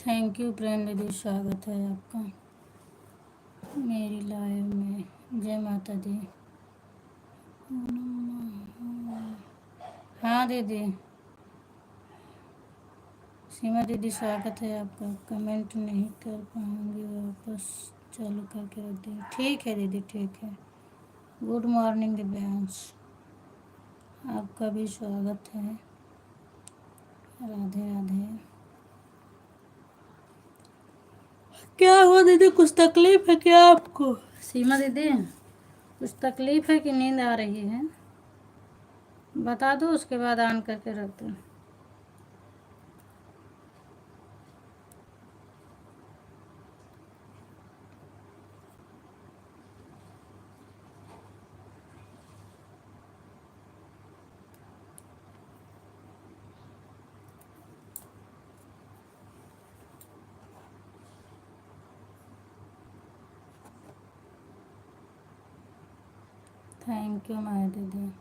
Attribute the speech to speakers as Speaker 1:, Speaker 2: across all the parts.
Speaker 1: Thank you प्रेम दीदी, स्वागत है आपका मेरी लाइव में। जय माता दी। हाँ दीदी। सीमा दीदी स्वागत है आपका। कमेंट नहीं कर पाऊँगी, वापस चालू करके रख देंगे। ठीक है दीदी, ठीक है। गुड मॉर्निंग दिव्यांश, आपका भी स्वागत है। राधे राधे। क्या हुआ दीदी, कुछ तकलीफ है क्या आपको? सीमा दीदी, कुछ तकलीफ है कि नींद आ रही है? बता दो, उसके बाद ऑन करके रख दो। थैंक यू माया दीदी।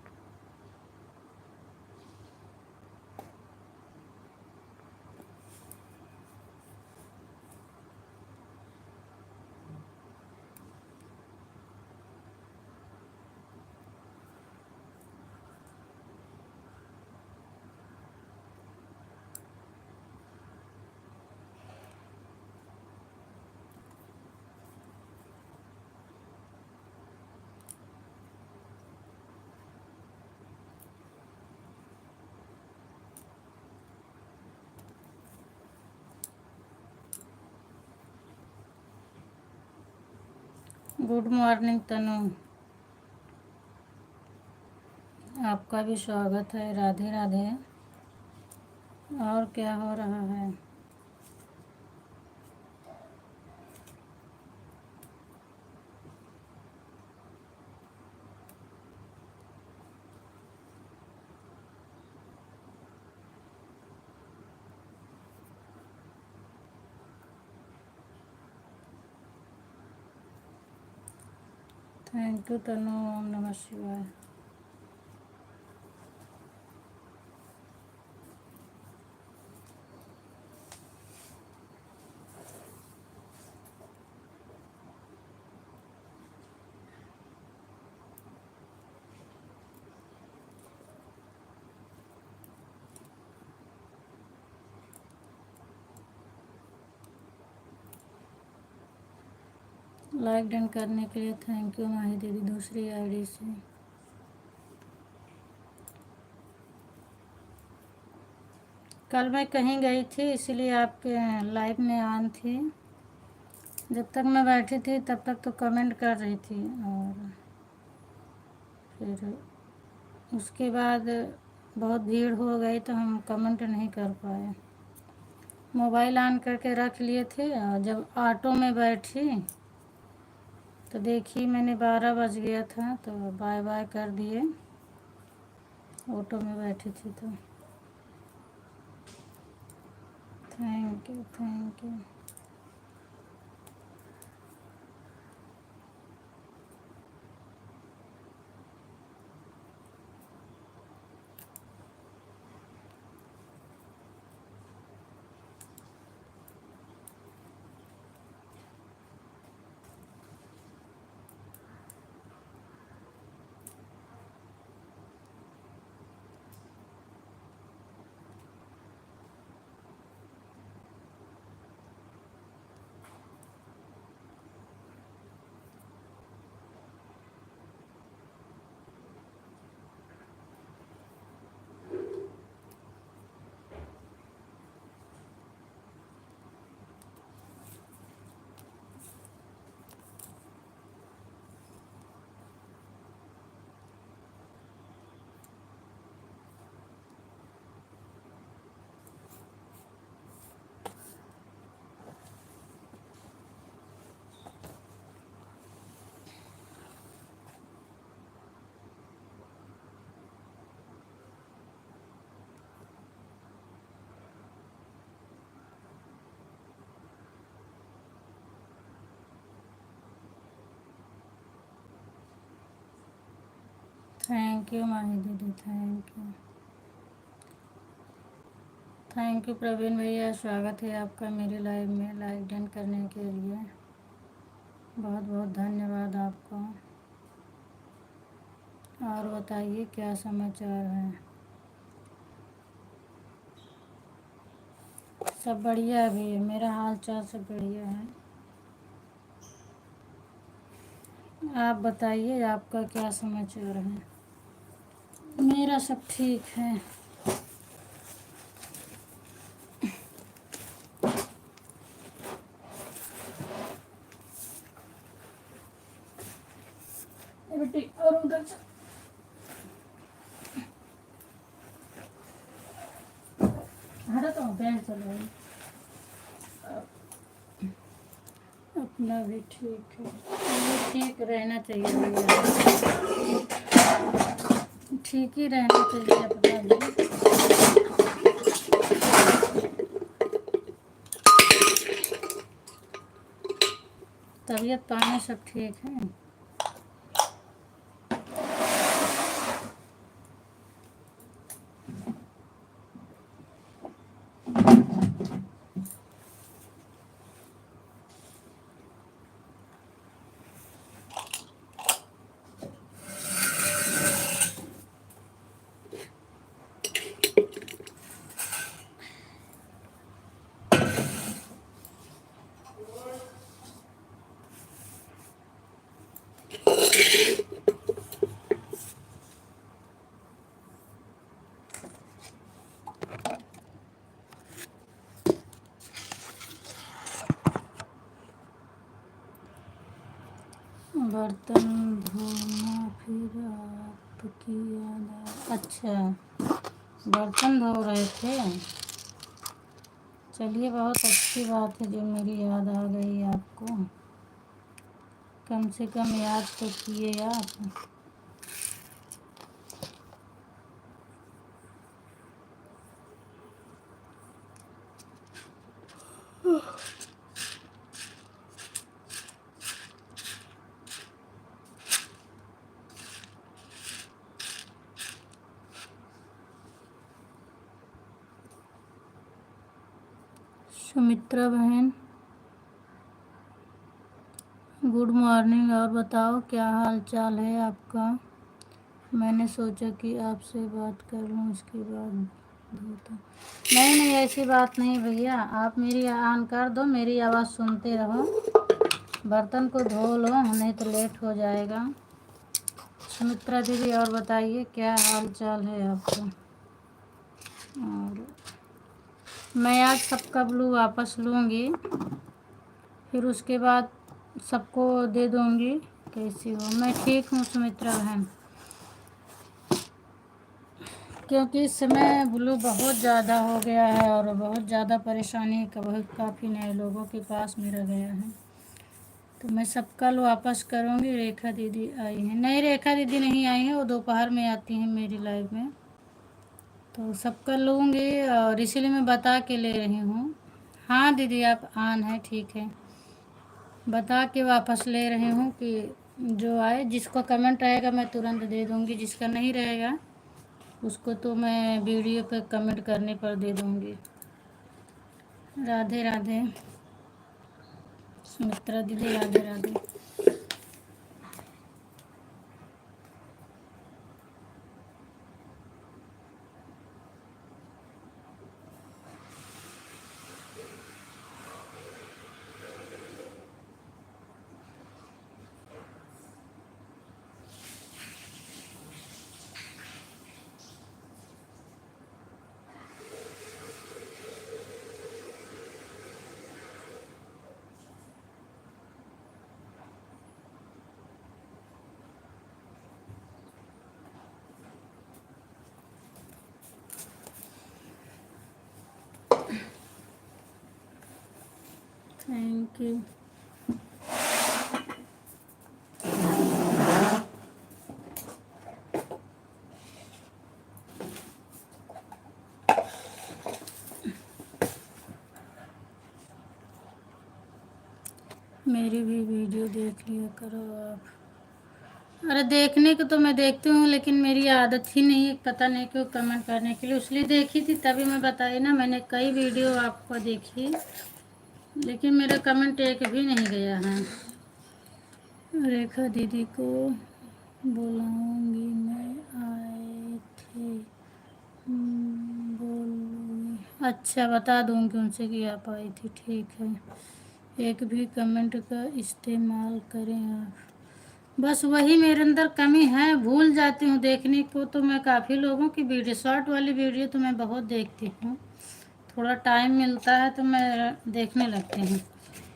Speaker 1: गुड मॉर्निंग तनु, आपका भी स्वागत है। राधे राधे। और क्या हो रहा है? थैंक यू तनु। ओम नमः शिवाय। लाइक डन करने के लिए थैंक यू माही दीदी, दूसरी आईडी से। कल मैं कहीं गई थी, इसलिए आपके लाइव में ऑन थी। जब तक मैं बैठी थी तब तक तो कमेंट कर रही थी, और फिर उसके बाद बहुत भीड़ हो गई तो हम कमेंट नहीं कर पाए। मोबाइल ऑन करके रख लिए थे, और जब ऑटो में बैठी तो देखी मैंने 12 बज गया था, तो बाय बाय कर दिए। ऑटो में बैठी थी तो। Thank you, thank you. Thank you Mahi दीदी, thank you. Thank you Praveen भैया, स्वागत है आपका मेरे लाइव में, लाइक डन करने के लिए बहुत बहुत धन्यवाद आपको। और बताइए क्या समाचार है? सब बढ़िया भी है, मेरा हाल चाल सब बढ़िया है। आप बताइए आपका क्या समाचार है? मेरा सब ठीक है। बेटी और उधर से हटा तो बैंक चलो। अपना भी ठीक है, ये ठीक रहना चाहिए भैया, ठीक ही रहना चाहिए अपना भी। तबीयत पानी सब ठीक है। बर्तन धोना फिर आपकी याद अच्छा, बर्तन धो रहे थे। चलिए बहुत अच्छी बात है जो मेरी याद आ गई आपको, कम से कम याद तो किए आप। सुमित्रा बहन गुड मॉर्निंग, और बताओ क्या हाल चाल है आपका? मैंने सोचा कि आपसे बात कर लूँ, उसके बाद धोता। नहीं नहीं, ऐसी बात नहीं भैया, आप मेरी ऑन कर दो, मेरी आवाज़ सुनते रहो, बर्तन को धो लो, नहीं तो लेट हो जाएगा। सुमित्रा दीदी और बताइए क्या हाल चाल है आपका? और मैं आज सबका ब्लू वापस लूँगी, फिर उसके बाद सबको दे दूँगी। कैसी हो? मैं ठीक हूँ सुमित्रा बहन, क्योंकि इस समय ब्लू बहुत ज़्यादा हो गया है और बहुत ज़्यादा परेशानी का बहुत काफ़ी नए लोगों के पास मेरा गया है, तो मैं सब कल वापस करूँगी। रेखा दीदी आई हैं? नहीं, रेखा दीदी नहीं आई हैं, वो दोपहर में आती हैं मेरी लाइव में, तो सब कल लूँगी और इसीलिए मैं बता के ले रही हूँ। हाँ दीदी आप ऑन है, ठीक है, बता के वापस ले रही हूँ कि जो आए, जिसको कमेंट रहेगा मैं तुरंत दे दूँगी, जिसका नहीं रहेगा उसको तो मैं वीडियो पे कमेंट करने पर दे दूँगी। राधे राधे सुमित्रा दीदी, राधे राधे। Thank you. मेरी भी वीडियो देख लिया करो आप। अरे देखने को तो मैं देखती हूँ, लेकिन मेरी आदत ही नहीं है, पता नहीं क्यों, कमेंट करने के लिए। इसलिए देखी थी तभी मैं बताई ना, मैंने कई वीडियो आपको देखी, लेकिन मेरा कमेंट एक भी नहीं गया है। रेखा दीदी को बुलाऊंगी मैं, आए थे, बोलूँगी। अच्छा, बता दूँगी उनसे कि आप आई थी, ठीक है। एक भी कमेंट का इस्तेमाल करें आप। बस वही मेरे अंदर कमी है, भूल जाती हूँ देखने को। तो मैं काफ़ी लोगों की वीडियो, शॉर्ट वाली वीडियो तो मैं बहुत देखती हूँ, थोड़ा टाइम मिलता है तो मैं देखने लगती हूँ।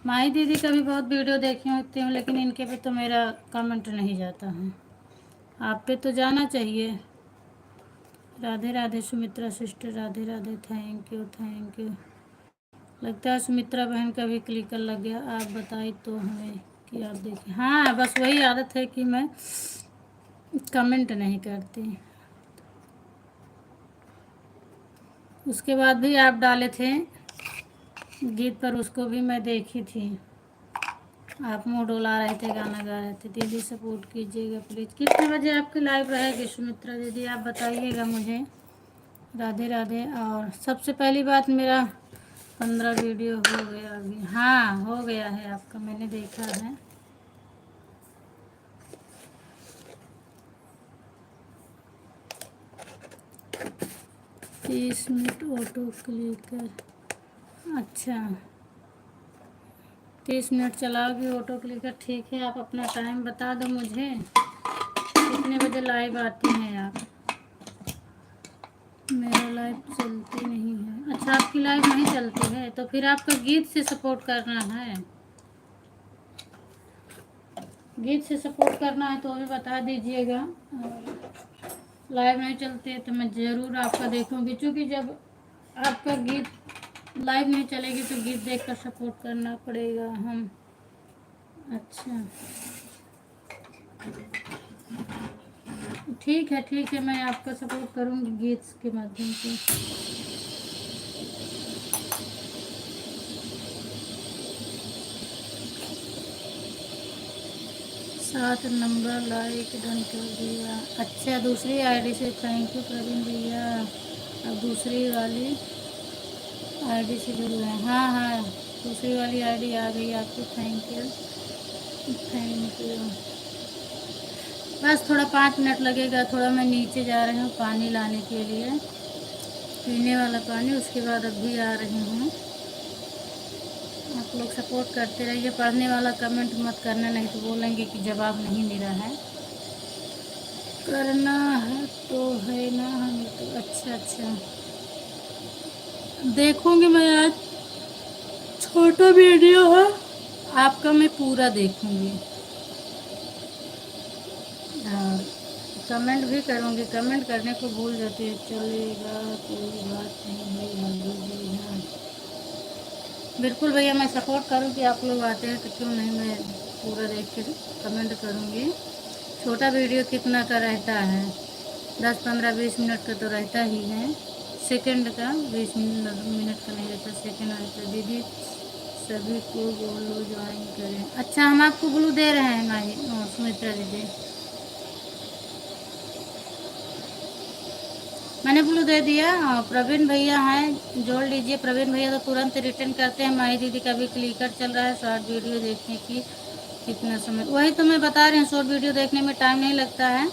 Speaker 1: माही दीदी का भी बहुत वीडियो देखी होती हूँ, लेकिन इनके पे तो मेरा कमेंट नहीं जाता है। आप पे तो जाना चाहिए। Radhe Radhe Sumitra sister, Radhe Radhe, thank you thank you. लगता है सुमित्रा बहन का भी क्लिकर लग गया। आप बताइए तो हमें कि आप देखें। हाँ, बस वही आदत है कि मैं कमेंट नहीं करती। उसके बाद भी आप डाले थे गीत पर, उसको भी मैं देखी थी। आप मुँह डोला रहे थे, गाना गा रहे थे। दीदी सपोर्ट कीजिएगा प्लीज़। कितने बजे आपकी लाइव रहेगी सुमित्रा दीदी, आप बताइएगा मुझे। राधे राधे। और सबसे पहली बात, मेरा 15 वीडियो हो गया अभी। हाँ, हो गया है आपका, मैंने देखा है। तीस मिनट ऑटो क्लिकर। अच्छा, 30 मिनट चलाओगी ऑटो क्लिकर, ठीक है। आप अपना टाइम बता दो मुझे, कितने बजे लाइव आती हैं आप। मेरा लाइव चलती नहीं है। अच्छा, आपकी लाइव नहीं चलती है, तो फिर आपका गीत से सपोर्ट करना है। गीत से सपोर्ट करना है तो भी बता दीजिएगा। लाइव नहीं चलती है तो मैं ज़रूर आपका देखूंगी, क्योंकि जब आपका गीत लाइव नहीं चलेगी तो गीत देखकर सपोर्ट करना पड़ेगा हम। अच्छा, ठीक है ठीक है, मैं आपका सपोर्ट करूंगी गीत के माध्यम से। 7 नंबर लाइक डन कर दिया। अच्छा, दूसरी आईडी से थैंक यू प्रवीण भैया। अब दूसरी वाली आईडी से जुड़ गए। हाँ हाँ, दूसरी वाली आईडी आ गई आपकी। Thank you thank you. बस थोड़ा 5 मिनट लगेगा, थोड़ा मैं नीचे जा रही हूँ पानी लाने के लिए, पीने वाला पानी। उसके बाद अभी आ रही हूँ। आप लोग सपोर्ट करते रहिए। पढ़ने वाला कमेंट मत करना, नहीं तो बोलेंगे कि जवाब नहीं मिला है। करना है तो है ना हमें तो। अच्छा अच्छा, देखूंगी मैं आज। छोटा वीडियो है आपका, मैं पूरा देखूंगी। और कमेंट भी करूंगी, कमेंट करने को भूल जाती है। चलेगा, कोई बात नहीं है भाभी जी। हाँ बिल्कुल भैया, मैं सपोर्ट करूँगी। आप लोग आते हैं तो क्यों नहीं, मैं पूरा देख के कमेंट करूँगी। छोटा वीडियो कितना का रहता है? 10 15 20 मिनट का तो रहता ही है। सेकंड का, 20 मिनट का नहीं रहता, सेकंड रहता है। दीदी सभी को बोलो ज्वाइन करें। अच्छा, हम आपको ब्लू दे रहे हैं माही सुमित्रा दीदी, मैंने ब्लू दे दिया। प्रवीण भैया हैं, जोड़ लीजिए। प्रवीण भैया तो तुरंत रिटर्न करते हैं। माही दीदी का भी क्लिकर चल रहा है शॉर्ट वीडियो देखने की। कितना समय, वही तो मैं बता रही हूँ, शॉर्ट वीडियो देखने में टाइम नहीं लगता है।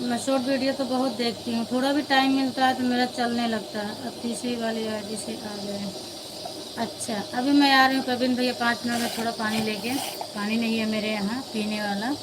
Speaker 1: मैं शॉर्ट वीडियो तो बहुत देखती हूँ, थोड़ा भी टाइम मिलता है तो मेरा चलने लगता है। अब तीसरी वाली आईडी से आ गए। अच्छा, अभी मैं आ रही हूँ प्रवीण भैया, 5 मिनट में थोड़ा पानी लेके। पानी नहीं है मेरे यहाँ पीने वाला।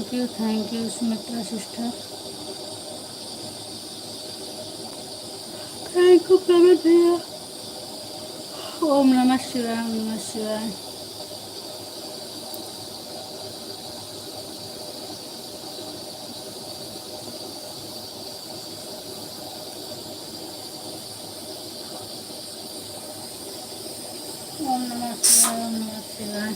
Speaker 1: Thank you Sumitra sister, thank you Praveen भैया। ओम नमः शिवाय, ओम नमः शिवाय। ओम नमः शिवाय, ओम नमः शिवाय।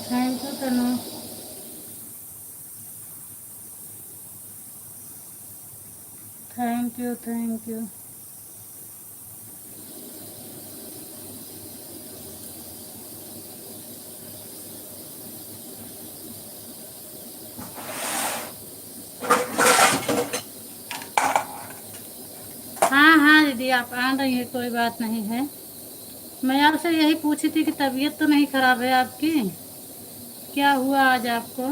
Speaker 1: Thank you Tanu, thank you thank you. हाँ हाँ दीदी आप आ रही है, कोई बात नहीं है। मैं आपसे यही पूछी थी कि तबीयत तो नहीं खराब है आपकी? क्या हुआ आज आपको?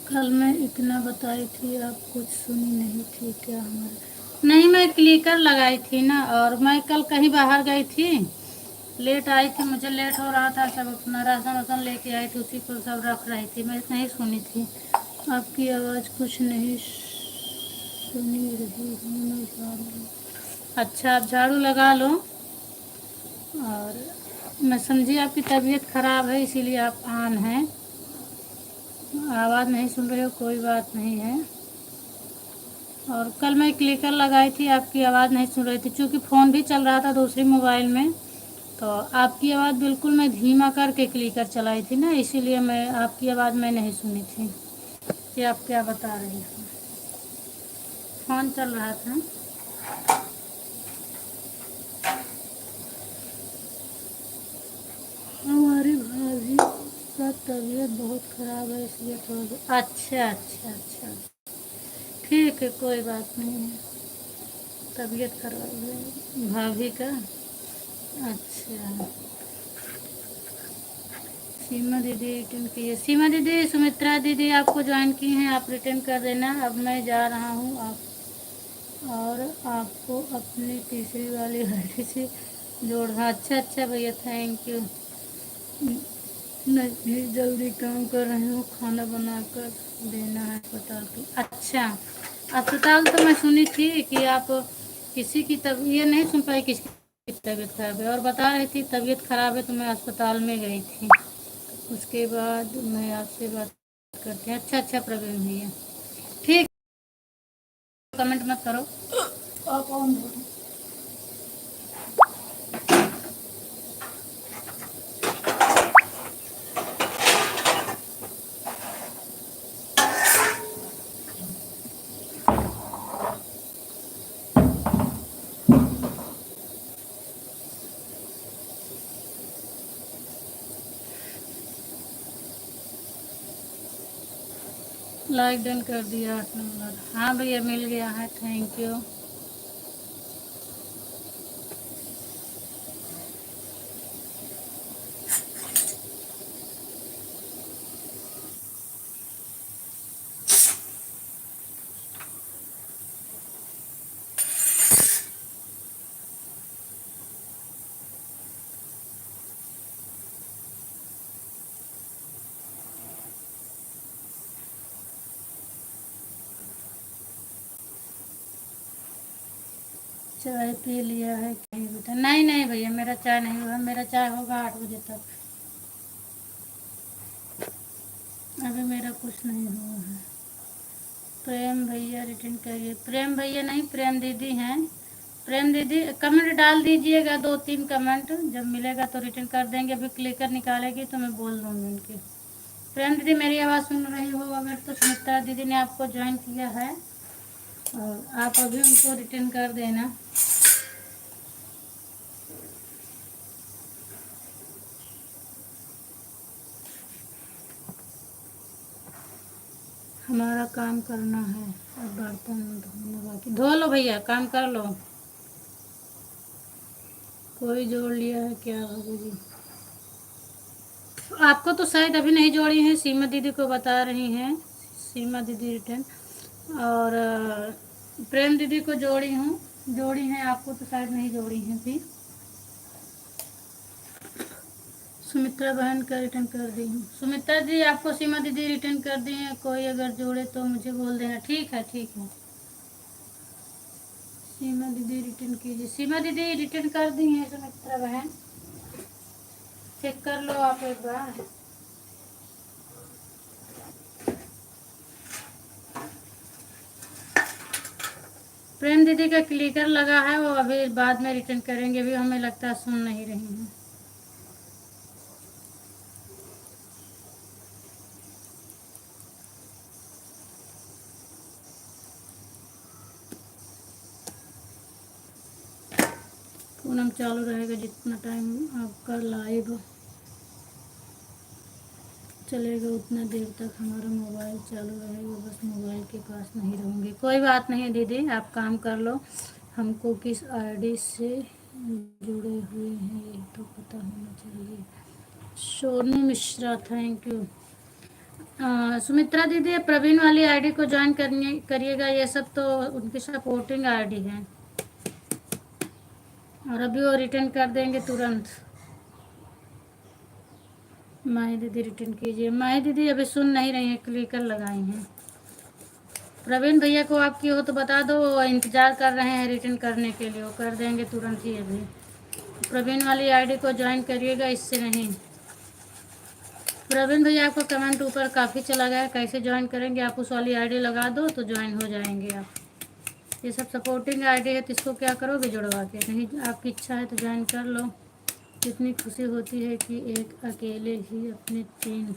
Speaker 1: कल मैं इतना बताई थी, आप कुछ सुनी नहीं थी क्या हमारे? नहीं, मैं क्लिकर लगाई थी ना, और मैं कल कहीं बाहर गई थी, लेट आई थी, मुझे लेट हो रहा था, सब अपना राशन वाशन लेके आई थी, उसी को सब रख रही थी, मैं नहीं सुनी थी। आपकी आवाज़ कुछ नहीं सुनी रही हूँ, मैं झाड़ू। अच्छा आप झाड़ू लगा लो। और मैं समझी आपकी तबीयत ख़राब है इसीलिए आप ऑन हैं, आवाज़ नहीं सुन रहे हो, कोई बात नहीं है। और कल मैं क्लिकर लगाई थी, आपकी आवाज़ नहीं सुन रही थी, क्योंकि फ़ोन भी चल रहा था दूसरी मोबाइल में, तो आपकी आवाज़ बिल्कुल मैं धीमा करके क्लिकर चलाई थी ना, इसीलिए मैं आपकी आवाज़ मैं नहीं सुनी थी कि आप क्या बता रही थी, फ़ोन चल रहा था। हमारी भाभी का तबीयत बहुत ख़राब है इसलिए थोड़ा। अच्छा अच्छा अच्छा, ठीक है कोई बात नहीं है, तबीयत खराब है भाभी का। अच्छा, सीमा दीदी रिटर्न की है, सीमा दीदी सुमित्रा दीदी आपको ज्वाइन की हैं, आप रिटर्न कर देना। अब मैं जा रहा हूँ, आप और आपको अपनी तीसरी वाली आईडी से जोड़ना। अच्छा अच्छा भैया थैंक यू। नहीं जल्दी काम कर रही हूँ, खाना बना कर देना है अस्पताल की। अच्छा, अस्पताल तो मैं सुनी थी कि आप किसी की ये नहीं सुन पाई किसकी तबीयत खराब है, और बता रही थी तबीयत खराब है तो मैं अस्पताल में गई थी, उसके बाद मैं आपसे बात करती हूँ। अच्छा अच्छा प्रवीण भैया ठीक, कमेंट मत करो आप ऑन हो। लाइक डन कर दिया 8 नंबर, हाँ भैया मिल गया है, थैंक यू। चाय पी लिया है क्या बेटा? नहीं नहीं भैया मेरा चाय नहीं हुआ, मेरा चाय होगा 8 बजे तक, अभी मेरा कुछ नहीं हुआ है। प्रेम भैया रिटर्न करिए, प्रेम भैया नहीं प्रेम दीदी हैं। प्रेम दीदी कमेंट डाल दीजिएगा, 2-3 कमेंट, जब मिलेगा तो रिटर्न कर देंगे, अभी क्लिकर निकालेगी तो मैं बोल दूँगी उनकी। प्रेम दीदी मेरी आवाज़ सुन रही हो अगर तो सुमित्रा दीदी ने आपको ज्वाइन किया है और आप अभी उनको रिटर्न कर देना। हमारा काम करना है, अब बर्तन धोना बाकी। धो लो भैया, काम कर लो। कोई जोड़ लिया है क्या बाबू जी? आपको तो शायद अभी नहीं जोड़ी हैं, सीमा दीदी को बता रही हैं, सीमा दीदी रिटर्न। और प्रेम दीदी को जोड़ी हूँ, जोड़ी हैं, आपको तो शायद नहीं जोड़ी हैं अभी। सुमित्रा बहन का रिटर्न कर दी हूँ। सुमित्रा जी आपको सीमा दीदी रिटर्न कर दी हैं, कोई अगर जोड़े तो मुझे बोल देना। ठीक है ठीक है, सीमा दीदी रिटर्न कीजिए। सीमा दीदी रिटर्न कर दी हैं सुमित्रा बहन, चेक कर लो आप एक बार। प्रेम दीदी का क्लिकर लगा है, वो अभी बाद में रिटर्न करेंगे, अभी हमें लगता है सुन नहीं रही हैं। पूनम चालू रहेगा जितना टाइम आपका लाइव चलेगा उतना देर तक हमारा मोबाइल चालू रहेगा, बस मोबाइल के पास नहीं रहूँगी। कोई बात नहीं दीदी, आप काम कर लो। हमको किस आईडी से जुड़े हुए हैं ये तो पता होना चाहिए। Sonu Mishra, thank you. सुमित्रा दीदी प्रवीण वाली आईडी को ज्वाइन करिएगा, ये सब तो उनकी सपोर्टिंग आईडी है और अभी वो रिटर्न कर देंगे तुरंत। माही दीदी रिटर्न कीजिए। माही दीदी अभी सुन नहीं रही हैं, क्लिकर लगाई हैं। प्रवीण भैया को आपकी हो तो बता दो, वो इंतज़ार कर रहे हैं रिटर्न करने के लिए, वो कर देंगे तुरंत ही अभी। प्रवीण वाली आईडी को ज्वाइन करिएगा, इससे नहीं। प्रवीण भैया आपका कमेंट ऊपर काफ़ी चला गया, कैसे ज्वाइन करेंगे? आप उस वाली आईडी लगा दो तो ज्वाइन हो जाएंगे आप। ये सब सपोर्टिंग आईडी है तो इसको क्या करोगे जुड़वा के? नहीं, आपकी इच्छा है तो ज्वाइन कर लो। कितनी खुशी होती है कि एक अकेले ही अपने 3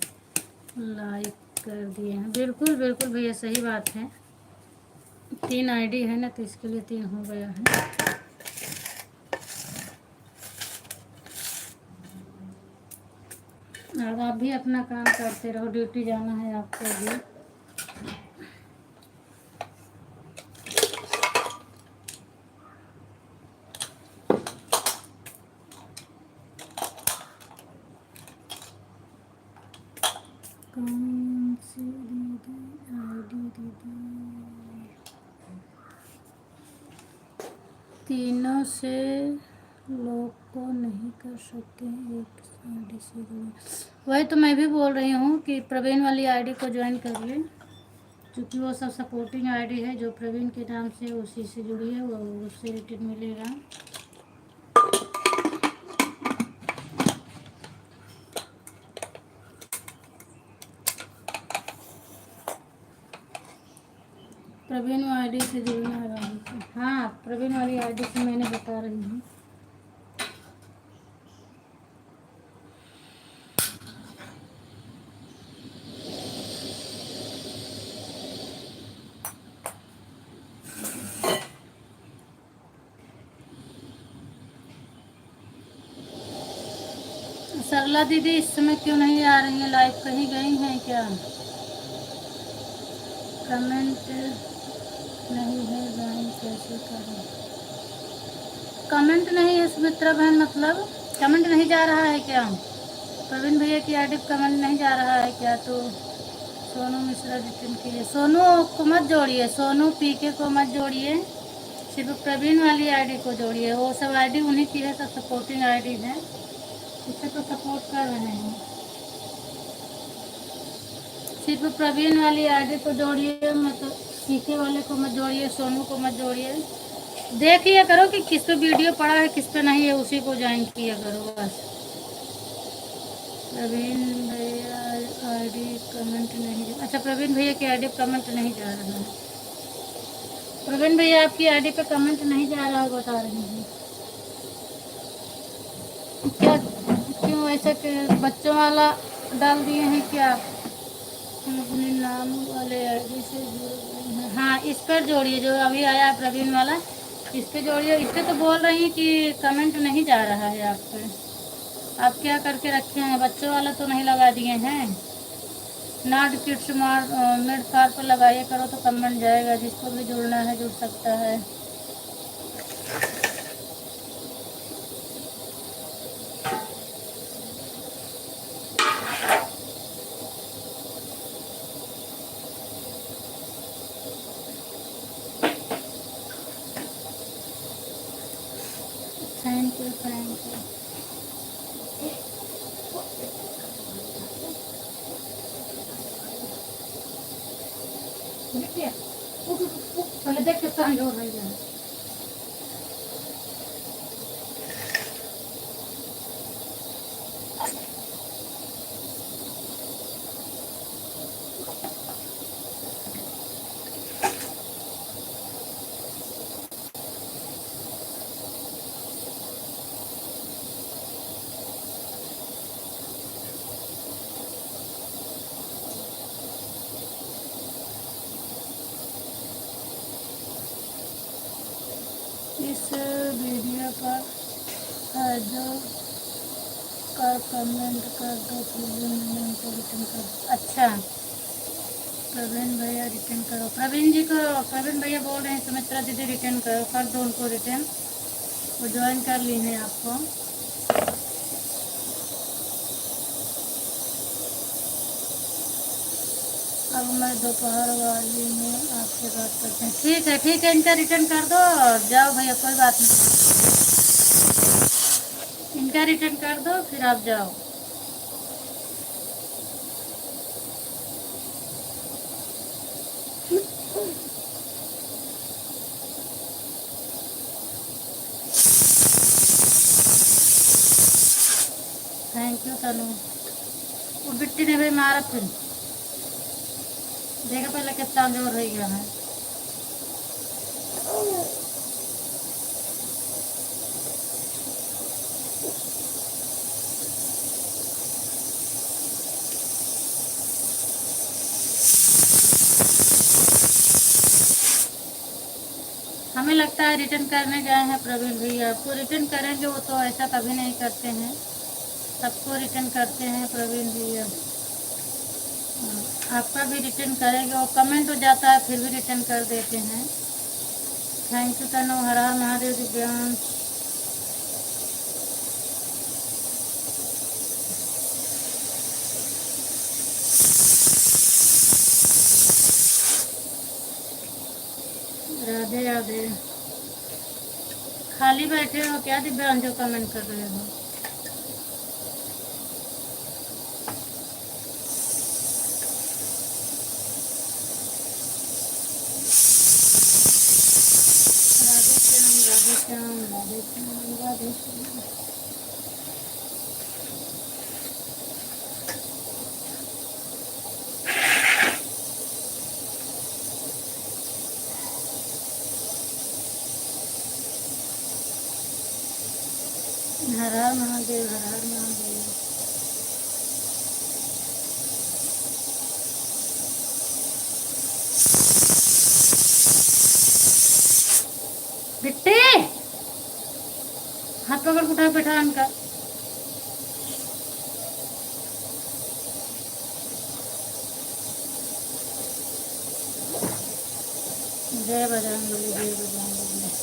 Speaker 1: लाइक कर दिए हैं। बिल्कुल बिल्कुल भैया, सही बात है। 3 आईडी है ना, तो इसके लिए 3 हो गया है। और आप भी अपना काम करते रहो, ड्यूटी जाना है आपको भी। कौन सी दीदी आईडी दीदी? तीनों से लोग को नहीं कर सकते, एक आईडी से जुड़े। वही तो मैं भी बोल रही हूँ कि प्रवीण वाली आईडी को ज्वाइन करिए, क्योंकि वो सब सपोर्टिंग आईडी है। जो प्रवीण के नाम से उसी से जुड़ी है, वो उससे रिटर्न मिलेगा। प्रवीण आईडी से जुड़ना है। हाँ, प्रवीण वाली आईडी से मैंने बता रही हूँ। सरला दीदी इस समय क्यों नहीं आ रही हैं लाइव, कहीं गई हैं क्या? कमेंट नहीं है, ज्वाइन कैसे करें? कमेंट नहीं है सुमित्रा बहन, मतलब कमेंट नहीं जा रहा है क्या? प्रवीण भैया की आईडी कमेंट नहीं जा रहा है क्या? तो सोनू मिश्रा रिटर्न कीजिए। सोनू को मत जोड़िए, सोनू पीके को मत जोड़िए, सिर्फ प्रवीण वाली आईडी को जोड़िए। वो सब आईडी उन्हीं की है, सब सपोर्टिंग आईडी है, उसे तो सपोर्ट कर रहे हैं। सिर्फ प्रवीण वाली आईडी को जोड़िए, मतलब पीके वाले को मत जोड़िए, सोनू को मत जोड़िए। देखिए करो कि किस पे वीडियो पड़ा है, किस पे नहीं है, उसी को ज्वाइन किया करो बस। प्रवीण भैया आईडी कमेंट नहीं, अच्छा प्रवीण भैया की आईडी कमेंट नहीं जा रहा है। प्रवीण भैया आपकी आईडी पे कमेंट नहीं जा रहा है, बता रही हूँ। क्या क्यों ऐसा बच्चों वाला डाल दिए हैं क्या? अपने नाम वाले आईडी से जुड़ गए हैं। हाँ, इस पर जोड़िए, जो अभी आया प्रवीण वाला, इस पे जोड़िए। इस पे तो बोल रही हैं कि कमेंट नहीं जा रहा है आप पे। आप क्या करके रखे हैं? बच्चों वाला तो नहीं लगा दिए हैं? नॉट किड्स मिड कार पर लगाइए करो तो कमेंट जाएगा। जिसको भी जुड़ना है जुड़ सकता है। Thank you, thank you. देखिए, पहले देख कितना जोड़ रही है। इस वीडियो पर है जो का कमेंट कर दो, प्रवीण मैंने उनको रिटर्न कर दो। अच्छा, प्रवीण भैया रिटर्न करो। प्रवीण जी को, प्रवीण भैया बोल रहे हैं सुमित्रा दीदी रिटर्न करो, कर दो उनको रिटर्न। वो ज्वाइन कर ली है आपको। अब मैं दोपहर वाली में आपसे बात करते हैं। ठीक है, ठीक है, इनका रिटर्न कर दो और जाओ भैया, कोई बात नहीं। इनका रिटर्न कर दो फिर आप जाओ। थैंक यू तनु। वो बिट्टी ने भाई मारा फिर। देखा पहले कितना जोर हो गया है। हमें लगता है रिटर्न करने गए हैं प्रवीण भैया। आपको रिटर्न करेंगे, वो तो ऐसा कभी नहीं करते हैं, सबको रिटर्न करते हैं प्रवीण भैया। आपका भी रिटर्न करेंगे। वो कमेंट हो जाता है फिर भी रिटर्न कर देते हैं। थैंक यू तनु। हर हर महादेव। दिव्यांश, राधे राधे। खाली बैठे हो क्या दिव्यांश जो कमेंट कर रहे हो? राधे श्याम, राधे श्याम, राधे श्याम, राधे श्याम। हर हर महादेव, हर हर महादेव। बिट्टी, हाथ पकड़ उठा बैठा इनका। जय बजरंगबली, जय बजरंगबली।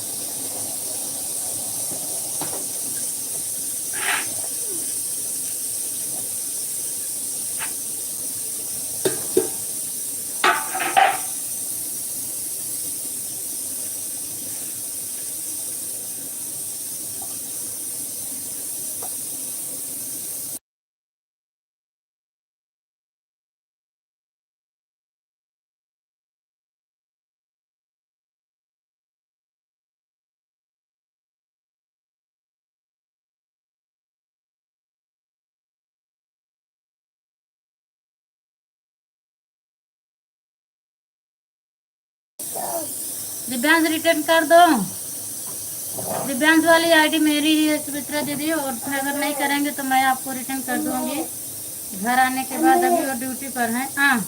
Speaker 1: दिव्यांश रिटर्न कर दो। दिव्यांश वाली आईडी मेरी ही है सुमित्रा दीदी, और अगर नहीं करेंगे तो मैं आपको रिटर्न कर दूंगी घर आने के बाद। अभी वो ड्यूटी पर हैं। हाँ,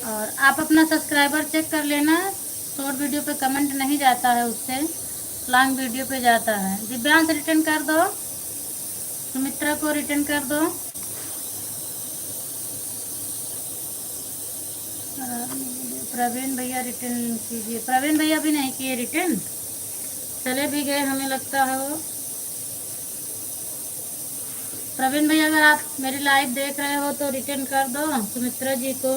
Speaker 1: और आप अपना सब्सक्राइबर चेक कर लेना, शॉर्ट वीडियो पे कमेंट नहीं जाता है, उससे लॉन्ग वीडियो पे जाता है। दिव्यांश रिटर्न कर दो, सुमित्रा को रिटर्न कर दो। प्रवीण भैया रिटर्न कीजिए। प्रवीण भैया भी नहीं किए रिटर्न, चले भी गए हमें लगता है वो। प्रवीण भैया अगर आप मेरी लाइव देख रहे हो तो रिटर्न कर दो सुमित्रा जी को।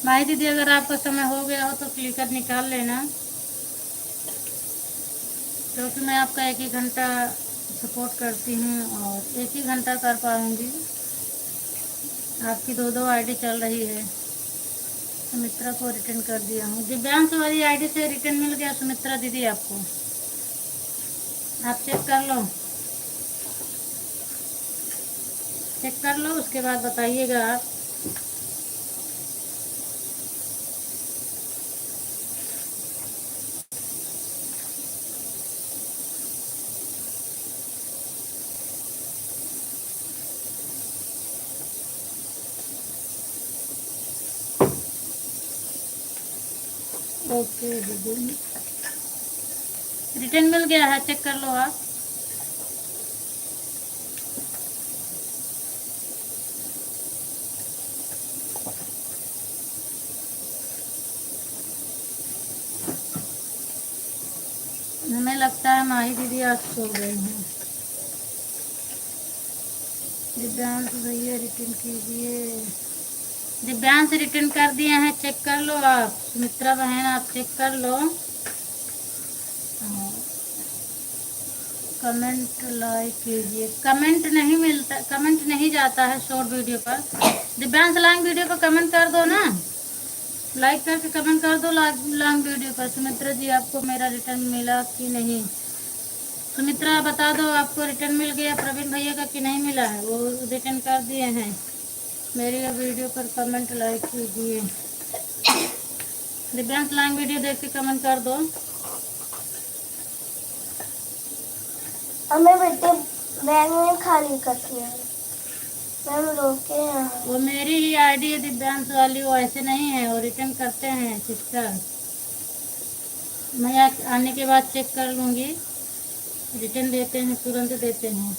Speaker 1: भाई दीदी अगर आपका समय हो गया हो तो क्लिकर निकाल लेना, क्योंकि मैं आपका 1 ही घंटा सपोर्ट करती हूँ और 1 ही घंटा कर पाऊँगी। आपकी 2-2 आईडी चल रही है। सुमित्रा को रिटर्न कर दिया हूँ। दिव्यांश वाली आईडी से रिटर्न मिल गया सुमित्रा दीदी आपको, आप चेक कर लो, चेक कर लो, उसके बाद बताइएगा आप। ओके दीदी रिटर्न मिल गया है, चेक कर लो आप। हमें लगता है माही दीदी आज सो गई हैं। दिव्यांश भैया रिटर्न कीजिए। दिव्यांश रिटर्न कर दिए हैं, चेक कर लो आप। सुमित्रा बहन आप चेक कर लो। कमेंट लाइक कीजिए। कमेंट नहीं मिलता, कमेंट नहीं जाता है शॉर्ट वीडियो पर। दिव्यांश लॉन्ग वीडियो पर कमेंट कर दो ना, लाइक करके कमेंट कर दो लॉन्ग वीडियो पर। सुमित्रा जी आपको मेरा रिटर्न मिला कि नहीं? सुमित्रा बता दो आपको रिटर्न मिल गया प्रवीण भैया का कि नहीं मिला है? वो रिटर्न कर दिए हैं। मेरी वीडियो पर कमेंट लाइक कीजिए। दिव्यांश लॉन्ग वीडियो देख के कमेंट कर दो।
Speaker 2: हमें बेटे बैग में खाली करती है मैम, रोके हैं।
Speaker 1: वो मेरी ही आईडी है दिव्यांश वाली, वो ऐसे नहीं है, वो रिटर्न करते हैं सिस्टर। मैं आने के बाद चेक कर लूँगी, रिटर्न देते हैं, तुरंत देते हैं।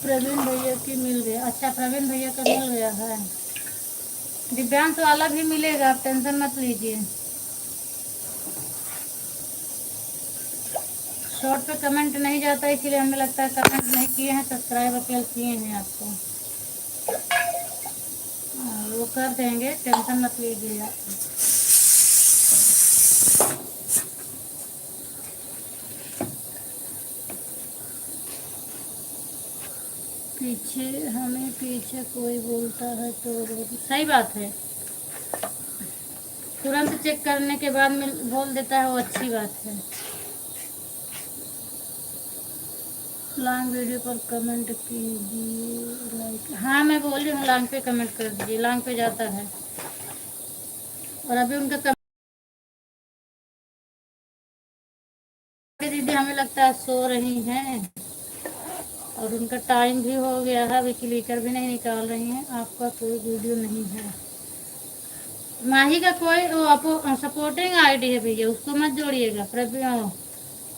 Speaker 1: प्रवीण भैया की मिल गया। अच्छा प्रवीण भैया का मिल गया है, दिव्यांश वाला भी मिलेगा, आप टेंशन मत लीजिए। शॉर्ट पे कमेंट नहीं जाता, इसीलिए हमें लगता है कमेंट नहीं किए हैं, सब्सक्राइब अकेले किए हैं आपको। वो कर देंगे, टेंशन मत लीजिएगा। पीछे हमें पीछे कोई बोलता है तो सही बात है, तुरंत चेक करने के बाद में बोल देता है, वो अच्छी बात है। लॉन्ग वीडियो पर कमेंट कीजिए लाइक। हाँ मैं बोल रही हूँ लॉन्ग पे कमेंट कर दीजिए, लॉन्ग पे जाता है। और अभी उनका दीदी हमें लगता है सो रही हैं, और उनका टाइम भी हो गया है, अभी क्लिकर भी नहीं निकाल रही हैं। आपका कोई वीडियो नहीं है। माही का कोई वो सपोर्टिंग आईडी है भैया, उसको मत जोड़िएगा।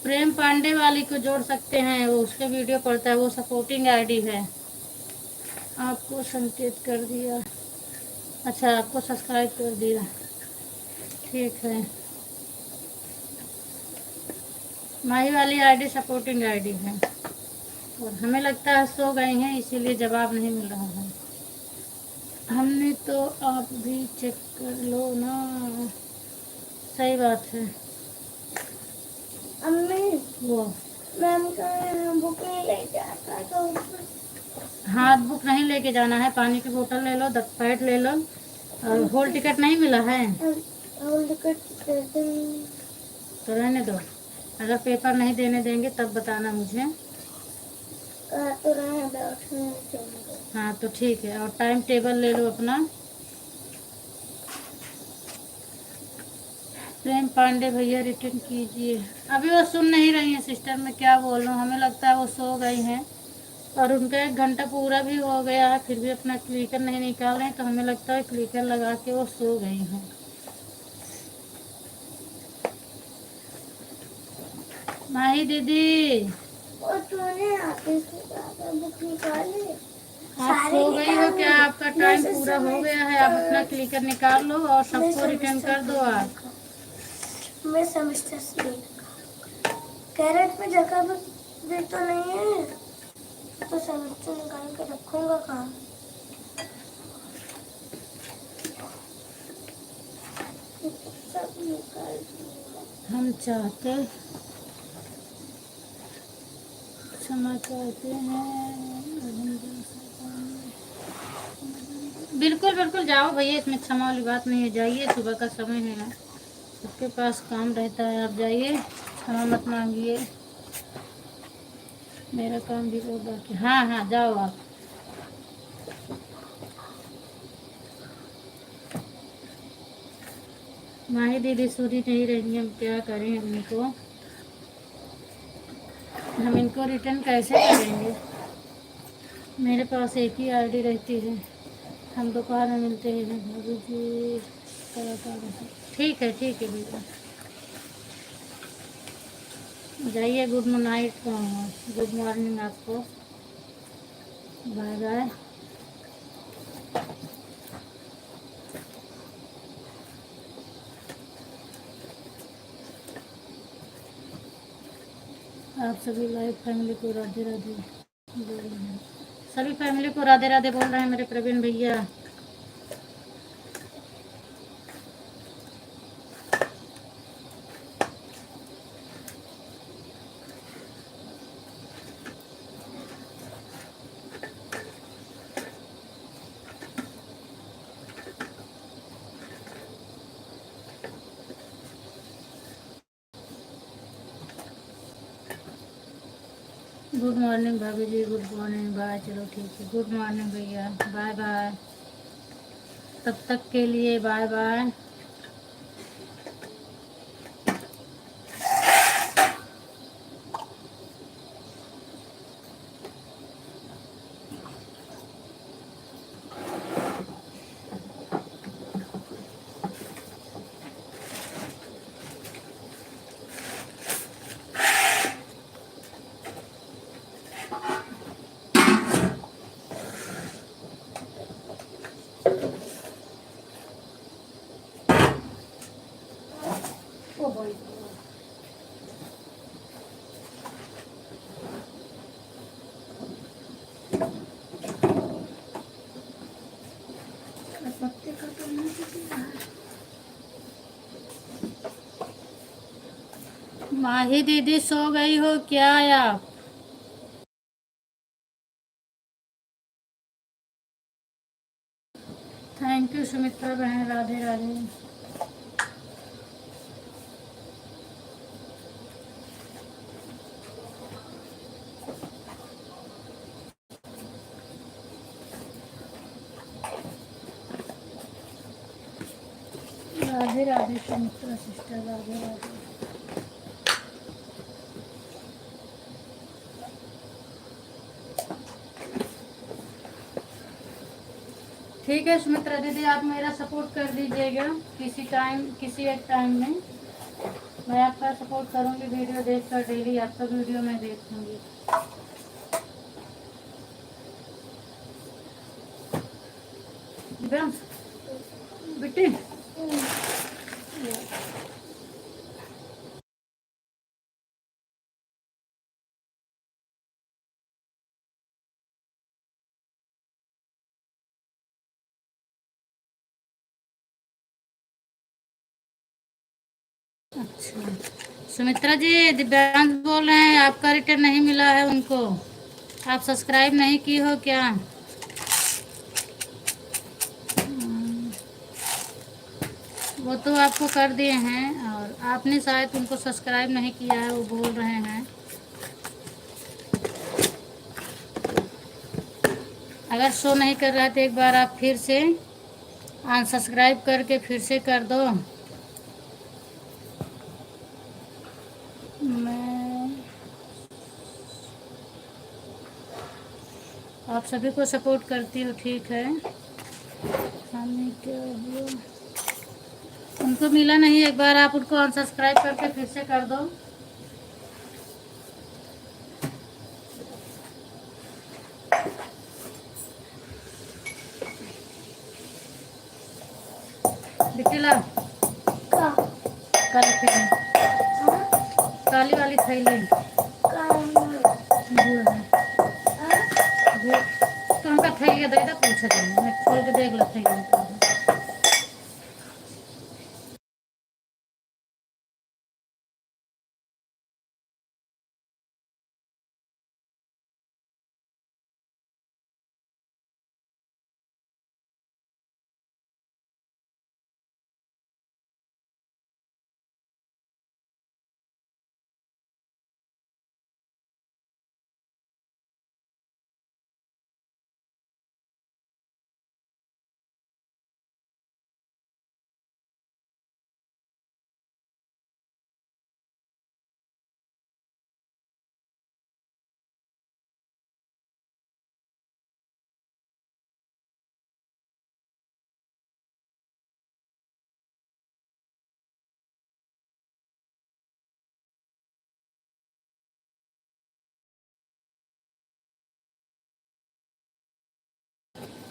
Speaker 1: प्रेम पांडे वाली को जोड़ सकते हैं, वो उसके वीडियो पड़ता है, वो सपोर्टिंग आईडी है। आपको संकेत कर दिया, अच्छा आपको सब्सक्राइब कर दिया, ठीक है। माही वाली आईडी सपोर्टिंग आईडी है, और हमें लगता है सो गई हैं, इसीलिए जवाब नहीं मिल रहा है। हमने तो आप भी चेक कर लो ना, सही बात है।
Speaker 2: अम्मी
Speaker 1: वो
Speaker 2: मैम का बुक नहीं ले जाता तो
Speaker 1: हाथ बुक नहीं लेके जाना है, पानी की बोतल ले लो, 10 पैड ले लो, और हॉल टिकट नहीं मिला है
Speaker 2: हॉल टिकट देते नहीं।
Speaker 1: तो रहने दो। अगर पेपर नहीं देने देंगे तब बताना मुझे।
Speaker 2: कहा तो रहे हैं बैठने चाहिए।
Speaker 1: हाँ तो ठीक है, और टाइम टेबल ले लो अपना। प्रेम पांडे भैया रिटर्न कीजिए। अभी वो सुन नहीं रही हैं सिस्टर, मैं क्या बोल रहा हूँ, हमें लगता है वो सो गई हैं। और उनका 1 घंटा पूरा भी हो गया है, फिर भी अपना क्लिकर नहीं निकाल रहे हैं, तो हमें लगता है क्लिकर लगा के वो सो गई हैं। माही दीदी,
Speaker 2: और तूने आगे से ज्यादा बुक निकाली।
Speaker 1: आप
Speaker 2: सारे
Speaker 1: सो गई हो क्या? आपका टाइम
Speaker 2: मैं
Speaker 1: पूरा हो गया है, आप अपना क्लिकर निकाल लो और सबको रिटर्न कर दो आप।
Speaker 2: मैं सेमेस्टर से कैरेट में जगह भी तो नहीं है, तो सेमेस्टर निकाल के रखूंगा कहाँ। सब निकाल दूंगा।
Speaker 1: हम चाहते क्षमा चाहते हैं। बिल्कुल बिल्कुल जाओ भैया, इसमें क्षमा वाली बात नहीं है, जाइए, सुबह का समय है, सबके पास काम रहता है, आप जाइए, क्षमा मत मांगिए, मेरा काम भी बहुत बाकी। हाँ हाँ जाओ आप। माही दीदी सूरी नहीं रही, हम क्या करें, हम इनको रिटर्न कैसे करेंगे? मेरे पास एक ही आईडी रहती है, हम दोपहर में मिलते हैं भाभी जी। ठीक है भैया, जाइए। गुड नाइट, गुड मॉर्निंग आपको, बाय बाय। आप सभी लाइव फैमिली को राधे राधे बोल रहे हैं, सभी फैमिली को राधे राधे बोल रहे हैं मेरे प्रवीण भैया। गुड मॉर्निंग भाभी जी, गुड मॉर्निंग, बाय। चलो ठीक है, गुड मॉर्निंग भैया, बाय बाय, तब तक के लिए बाय बाय। ओ भाई पत्ते का तो नहीं किसी का। माही दीदी सो गई हो क्या आप? थैंक यू सुमित्रा बहन, राधे राधे। राधे राधे सुमित्रा सिस्टर, राधे राधे। ठीक है सुमित्रा दीदी, आप मेरा सपोर्ट कर दीजिएगा किसी टाइम, किसी एक टाइम में मैं आपका सपोर्ट करूंगी, वीडियो देखकर डेली आपका वीडियो मैं देखूंगी। दिव्यांश बेटी, अच्छा सुमित्रा जी, दिव्यांश बोल रहे हैं आपका रिटर्न नहीं मिला है उनको, आप सब्सक्राइब नहीं की हो क्या? वो तो आपको कर दिए हैं और आपने शायद उनको सब्सक्राइब नहीं किया है, वो बोल रहे हैं। अगर शो नहीं कर रहा है तो एक बार आप फिर से अनसब्सक्राइब करके फिर से कर दो। मैं आप सभी को सपोर्ट करती हूँ, ठीक है। हमें क्या हुआ, उनको मिला नहीं, एक बार आप उनको अनसब्सक्राइब करके फिर से कर दो। बिटिला
Speaker 2: का
Speaker 1: काली थैली,
Speaker 2: हाँ?
Speaker 1: काली वाली थैली
Speaker 2: का
Speaker 1: वो है वो। तो हमका थैली दे दे, पूछ रही हूँ मैं, खोल के देख लो थैली का है।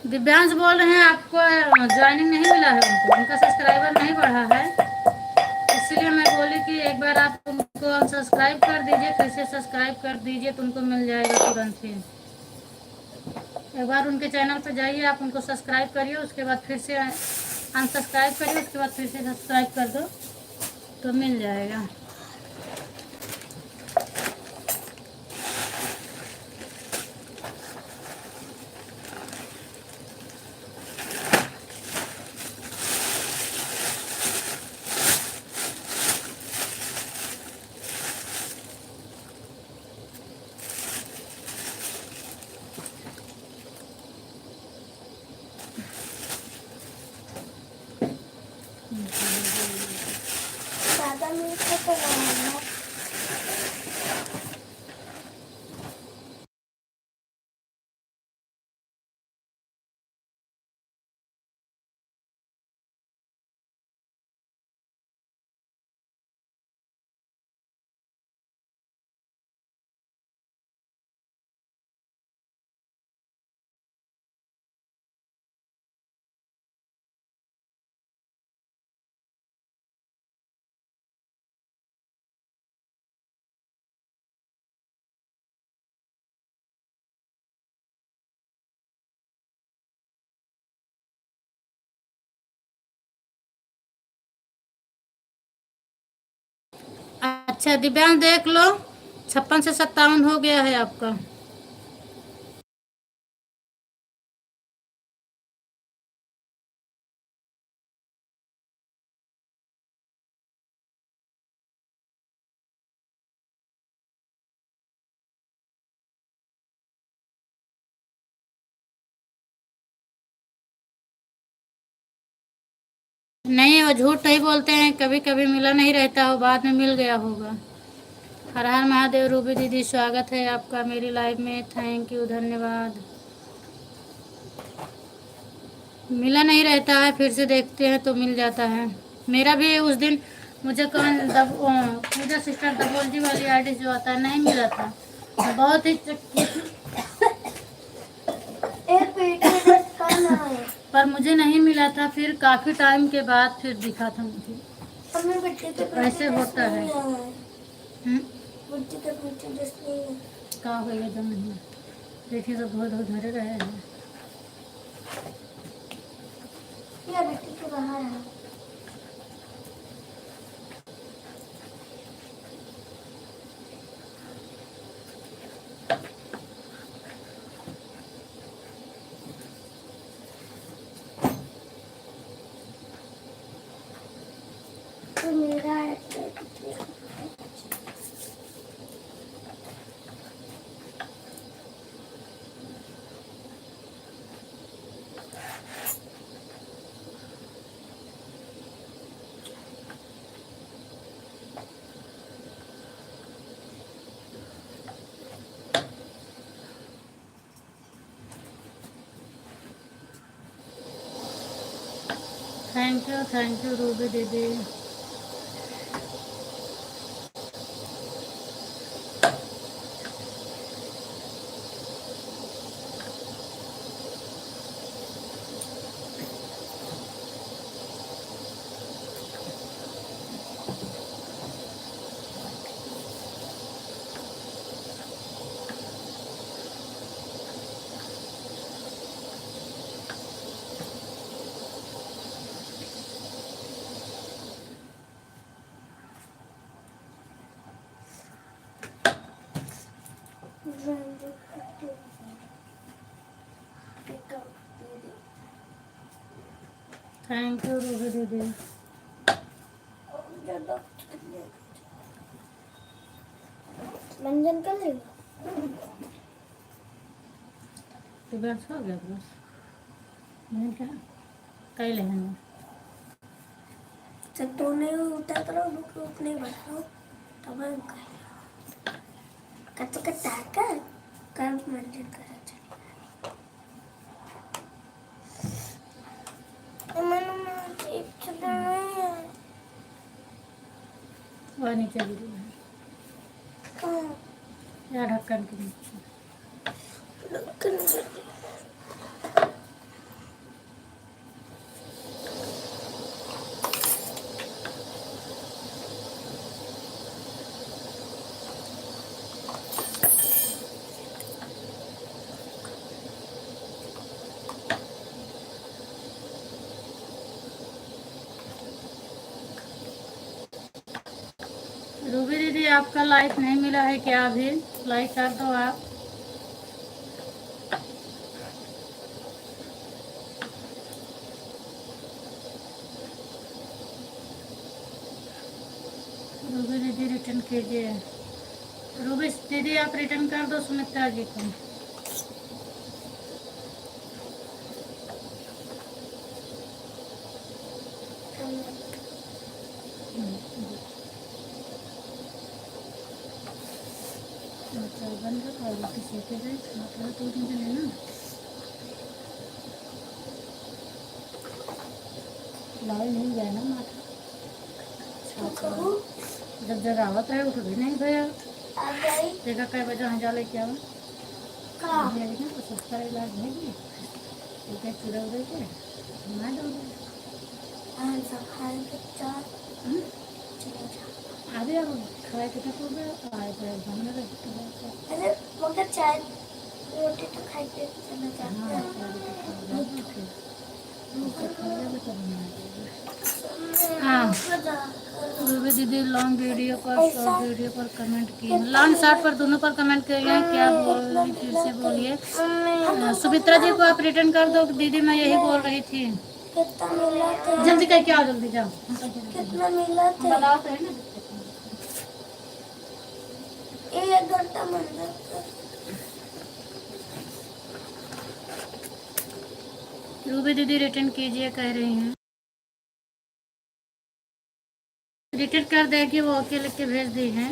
Speaker 1: दिव्यांश बोल रहे हैं आपको ज्वाइनिंग नहीं मिला है, उनका सब्सक्राइबर नहीं बढ़ा है, इसलिए मैं बोली कि एक बार आप उनको अनसब्सक्राइब कर दीजिए, फिर से सब्सक्राइब कर दीजिए तो उनको मिल जाएगा तुरंत ही। एक बार उनके चैनल पर जाइए, आप उनको सब्सक्राइब करिए, उसके बाद फिर से अनसब्सक्राइब करिए, उसके बाद फिर से सब्सक्राइब कर दो तो मिल जाएगा।
Speaker 2: ज़्यादा मीठा तो नहीं है।
Speaker 1: अच्छा दिव्यांश देख लो, 56 से 57 हो गया है आपका। नहीं, वो झूठ नहीं बोलते हैं, कभी कभी मिला नहीं रहता हो, बाद में मिल गया होगा। हर हर महादेव। रूबी दीदी स्वागत है आपका मेरी लाइव में, थैंक यू, धन्यवाद। मिला नहीं रहता है, फिर से देखते हैं तो मिल जाता है। मेरा भी उस दिन मुझे कौन पूजा सिस्टर दबोलजी वाली आईडी जो आता है नहीं मिला था, बहुत ही
Speaker 2: एक पेटी बस खाना है।
Speaker 1: पर मुझे नहीं मिला था, फिर काफ़ी टाइम के बाद फिर दिखा था मुझे।
Speaker 2: हमें बेटे के पेटी
Speaker 1: ऐसे होता है। हम्म,
Speaker 2: बेटे के पेटी जैसे नहीं है।
Speaker 1: का हो गया जम नहीं, देखिए सब बहुत बहुत भरे रहे हैं।
Speaker 2: या बेटी के बाहर है। मेरा है।
Speaker 1: थैंक यू रूबी दीदी। थैंक यू रूबी दीदी।
Speaker 2: मंजन कर लेगा।
Speaker 1: तो बस हो गया बस। मैंने क्या कई लेना
Speaker 2: जब तो नहीं होता करो रुक नहीं बताओ तब हम कत कता कर मंजन कर
Speaker 1: वह नीचे गिरी है या ढक्कन के नीचे। रूबी दीदी आपका लाइक नहीं मिला है क्या? अभी लाइक कर दो आप। रूबी दीदी रिटर्न कीजिए। रूबी दीदी आप रिटर्न कर दो सुमित्रा जी को। बंद और रोटी सेके जाए मतलब तो मुझे है ना लाल नहीं गया ना माथा जब जगावत है उठ भी नहीं गया। देखा कई बजे वहाँ जा लेके आवा ना तो सस्ता इलाज है कि एक चूड़ा उड़े के ना दो अभी अब खाए के तक हो गया आए थे घूमने लगते
Speaker 2: अरे मगर चाय रोटी तो खाई के चला जाता है।
Speaker 1: हाँ रूबी दीदी लॉन्ग वीडियो पर शॉर्ट वीडियो पर कमेंट किए लॉन्ग शॉर्ट पर दोनों पर कमेंट किए हैं। क्या बोल फिर से बोलिए। सुमित्रा जी को आप रिटर्न कर दो दीदी मैं यही बोल रही थी।
Speaker 2: कितना मिला था?
Speaker 1: जल्दी करके आओ जल्दी जाओ।
Speaker 2: कितना मिला था?
Speaker 1: बताओ तो है ना
Speaker 2: 1 घंटा मिल जाता।
Speaker 1: रूबी दीदी रिटर्न कीजिए कह रही हैं। रिटर्न कर देगी वो अकेले के भेज दी हैं।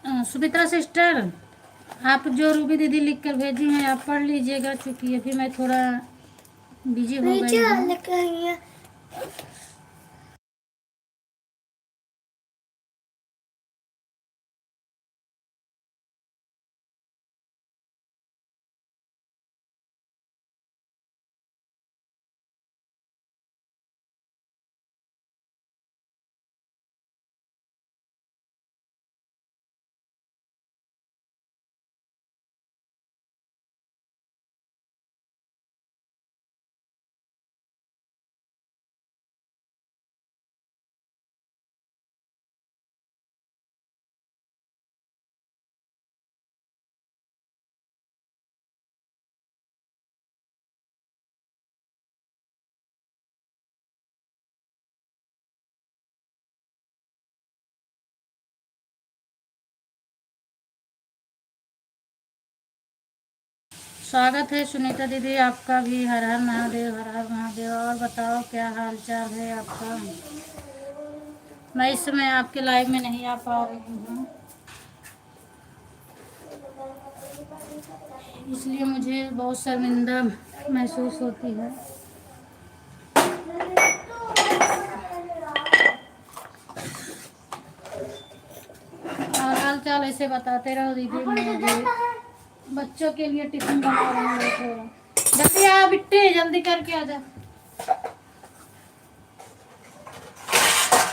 Speaker 1: सुमित्रा सिस्टर, आप जो रूबी दीदी लिख कर भेजी हैं आप पढ़ लीजिएगा, क्योंकि अभी मैं थोड़ा बिजी हो गई हूँ। स्वागत है सुनीता दीदी आपका भी। हर हर महादेव, हर हर महादेव। और बताओ क्या हाल चाल है आपका। मैं इस समय आपके लाइव में नहीं आ पा रही हूँ, इसलिए मुझे बहुत शर्मिंदा महसूस होती है। और हाल चाल ऐसे बताते रहो दीदी। मुझे बच्चों के लिए टिफिन बना रही हूँ थोड़ा। जल्दी आ बिट्टी, जल्दी करके आ जा,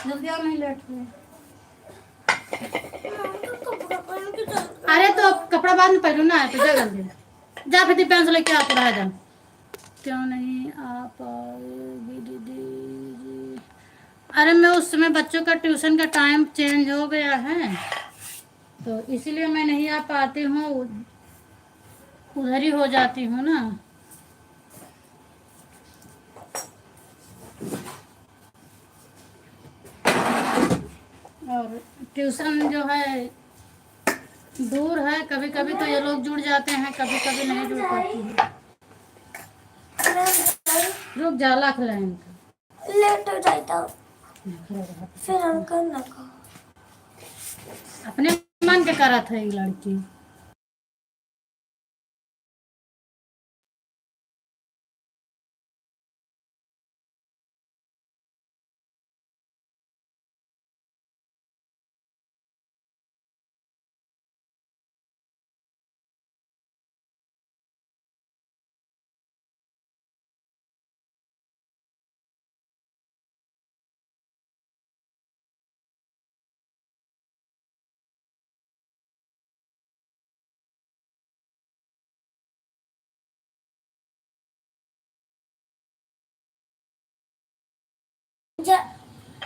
Speaker 1: जल्दी आओ, नहीं लेट हुए। अरे तो कपड़ा बाद में पहनू ना, तो जा जल्दी जा, फिर पेंस लेके आ पड़ा जा। क्यों नहीं आ पाएगी दीदी जी? अरे मैं उस समय बच्चों का ट्यूशन का टाइम चेंज हो गया है, तो इसीलिए मैं नहीं आ पाती हूँ, उधर ही हो जाती हूँ ना। और ट्यूशन जो है दूर है, कभी कभी तो ये लोग जुड़ जाते हैं, कभी कभी नहीं जुड़ पाती है। रुक जा, लाख लाएंगे
Speaker 2: लेट हो जाता हूँ, फिर हम करना का
Speaker 1: अपने मन के करा था ये लड़की।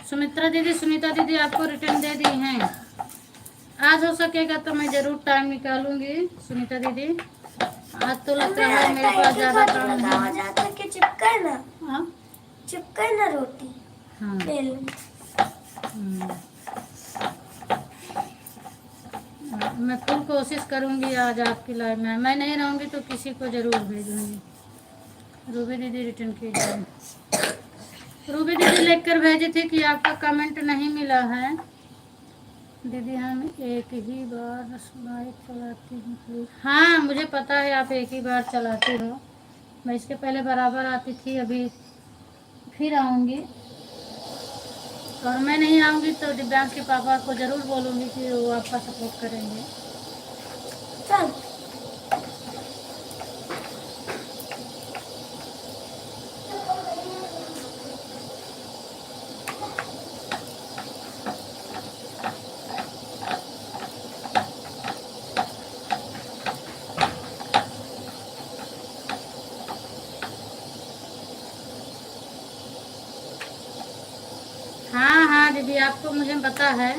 Speaker 1: सुमित्रा दीदी, सुनीता दीदी आपको रिटर्न दे दी हैं। आज हो सकेगा तो मैं जरूर टाइम निकालूंगी सुनीता दीदी। आज तो लग रहा है मेरे पास ज्यादा काम नहीं।
Speaker 2: चिपका ना,
Speaker 1: हाँ
Speaker 2: चिपका ना रोटी।
Speaker 1: हाँ मैं फुल कोशिश करूंगी आज आपकी लाइव में। मैं नहीं रहूंगी तो किसी को जरूर भेजूंगी। रूबी दीदी रिटर्न कीजिए। रूबी दीदी लिख कर भेजी थी कि आपका कमेंट नहीं मिला है। दीदी हम एक ही बार लाइव चलाती हूँ प्लीज। हाँ मुझे पता है आप एक ही बार चलाती हो, मैं इसके पहले बराबर आती थी, अभी फिर आऊँगी। और मैं नहीं आऊँगी तो दिव्यांश के पापा को ज़रूर बोलूँगी कि वो आपका सपोर्ट करेंगे।
Speaker 2: चल
Speaker 1: हाँ दीदी आपको मुझे पता है,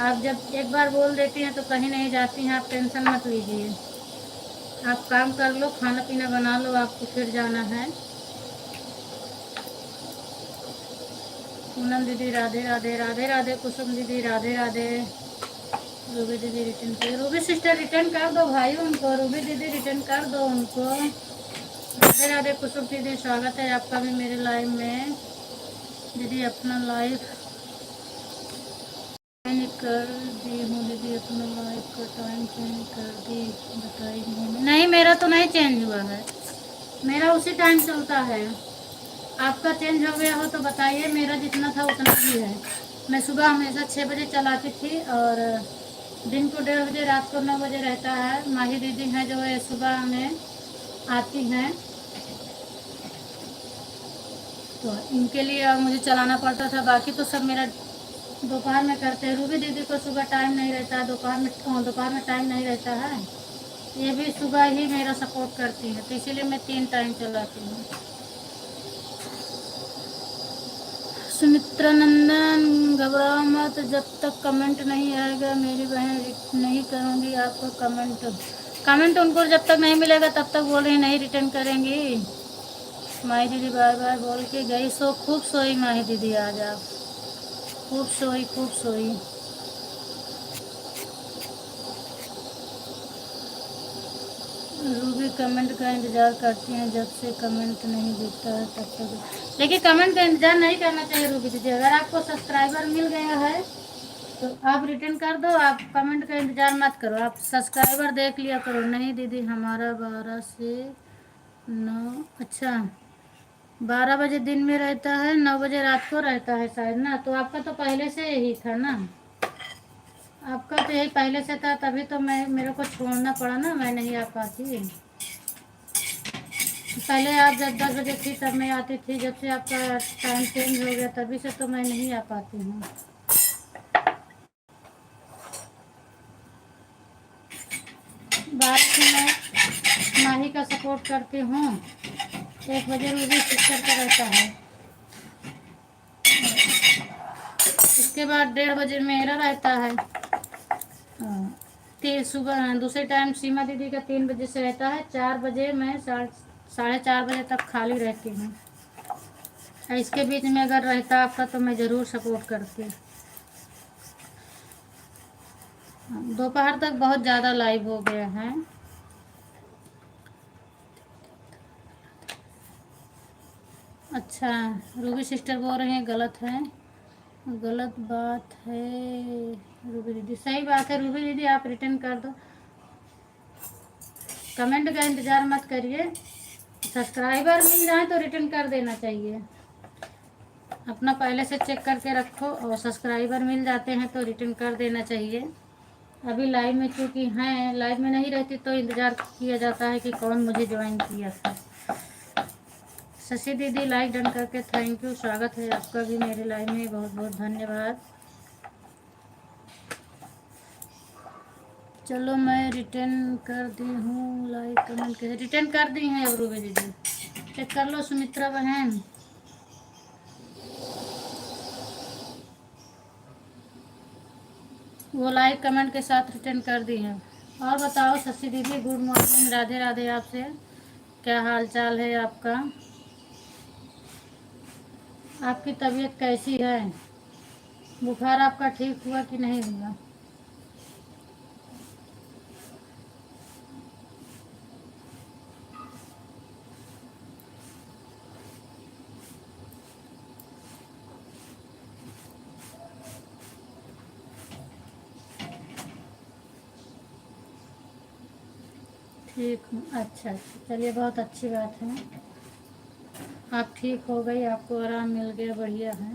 Speaker 1: आप जब एक बार बोल देती हैं तो कहीं नहीं जाती हैं, आप टेंशन मत लीजिए। आप काम कर लो, खाना पीना बना लो, आपको फिर जाना है। पूनम दीदी राधे राधे, राधे राधे। कुसुम दीदी राधे राधे। रूबी दीदी रिटर्न किए। रूबी सिस्टर रिटर्न कर दो भाई उनको, रूबी दीदी रिटर्न कर दो उनको। राधे राधे। कुसुम दीदी स्वागत है आपका भी मेरे लाइव में। दीदी अपना लाइव कर दी हूँ दीदी अपना लाइव का टाइम चेंज कर दी, बताई नहीं, मेरा तो नहीं चेंज हुआ है, मेरा उसी टाइम चलता है। आपका चेंज हो गया हो तो बताइए, मेरा जितना था उतना ही है। मैं सुबह हमेशा 6 बजे चलाती थी और दिन को 1:30 बजे, रात को 9 बजे रहता है। माही दीदी हैं जो है सुबह में आती हैं, तो इनके लिए अब मुझे चलाना पड़ता था। बाकी तो सब मेरा दोपहर में करते हैं। रूबी दीदी को सुबह टाइम नहीं रहता है, दोपहर में टाइम नहीं रहता है। ये भी सुबह ही मेरा सपोर्ट करती है, तो इसीलिए मैं 3 टाइम चलाती हूँ। सुमित्रा नंदन, घबराओ मत, जब तक कमेंट नहीं आएगा मेरी बहन नहीं करूँगी आपको कमेंट। कमेंट उनको जब तक नहीं मिलेगा तब तक बोल रही नहीं रिटर्न करेंगी। माही दीदी बार बार बोल के गई, सो खूब सोई माही दीदी, आज आप खूब सोई, खूब सोई। रूबी कमेंट का इंतज़ार करती हैं, जब से कमेंट नहीं दिखता है तब तक। लेकिन कमेंट का इंतज़ार नहीं करना चाहिए रूबी दीदी। अगर आपको सब्सक्राइबर मिल गया है तो आप रिटर्न कर दो, आप कमेंट का इंतज़ार मत करो, आप सब्सक्राइबर देख लिया करो। नहीं दीदी, हमारा 12 से 9, अच्छा 12 बजे दिन में रहता है, 9 बजे रात को रहता है शायद ना। तो आपका तो पहले से यही था ना, आपका तो यही पहले से था, तभी तो मेरे को छोड़ना पड़ा ना, मैं नहीं आ पाती। पहले आप जब 10 बजे थी तब मैं आती थी, जब से आपका टाइम चेंज हो गया तभी से तो मैं नहीं आ पाती हूँ। बाहर से मैं माही का सपोर्ट करती हूँ, 1 बजे रूबी सिस्टर का रहता है, उसके बाद 1:30 बजे मेरा रहता है। सुबह दूसरे टाइम सीमा दीदी का 3 बजे से रहता है, 4 बजे मैं 4:30 बजे तक खाली रहती हूँ। इसके बीच में अगर रहता आपका तो मैं ज़रूर सपोर्ट करती। दोपहर तक बहुत ज़्यादा लाइव हो गया है। अच्छा, रूबी सिस्टर बोल रहे हैं गलत है, गलत बात है रूबी दीदी। सही बात है रूबी दीदी, आप रिटर्न कर दो, कमेंट का इंतज़ार मत करिए। सब्सक्राइबर मिल जाए तो रिटर्न कर देना चाहिए, अपना पहले से चेक करके रखो, और सब्सक्राइबर मिल जाते हैं तो रिटर्न कर देना चाहिए। अभी लाइव में क्योंकि हैं, लाइव में नहीं रहती तो इंतज़ार किया जाता है कि कौन मुझे ज्वाइन किया था। शशि दीदी लाइक डन करके थैंक यू, स्वागत है आपका भी मेरे लाइव में, बहुत बहुत धन्यवाद। चलो मैं रिटर्न कर दी हूँ, लाइक कमेंट के रिटर्न कर दी हैं। अब रूबी दीदी चेक कर लो, सुमित्रा बहन वो लाइक कमेंट के साथ रिटर्न कर दी हैं। और बताओ शशि दीदी, गुड मॉर्निंग, राधे राधे। आपसे क्या हाल चाल है आपका, आपकी तबीयत कैसी है, बुखार आपका ठीक हुआ कि नहीं हुआ? ठीक हूँ, अच्छा अच्छा, चलिए बहुत अच्छी बात है, आप ठीक हो गई, आपको आराम मिल गया, बढ़िया है।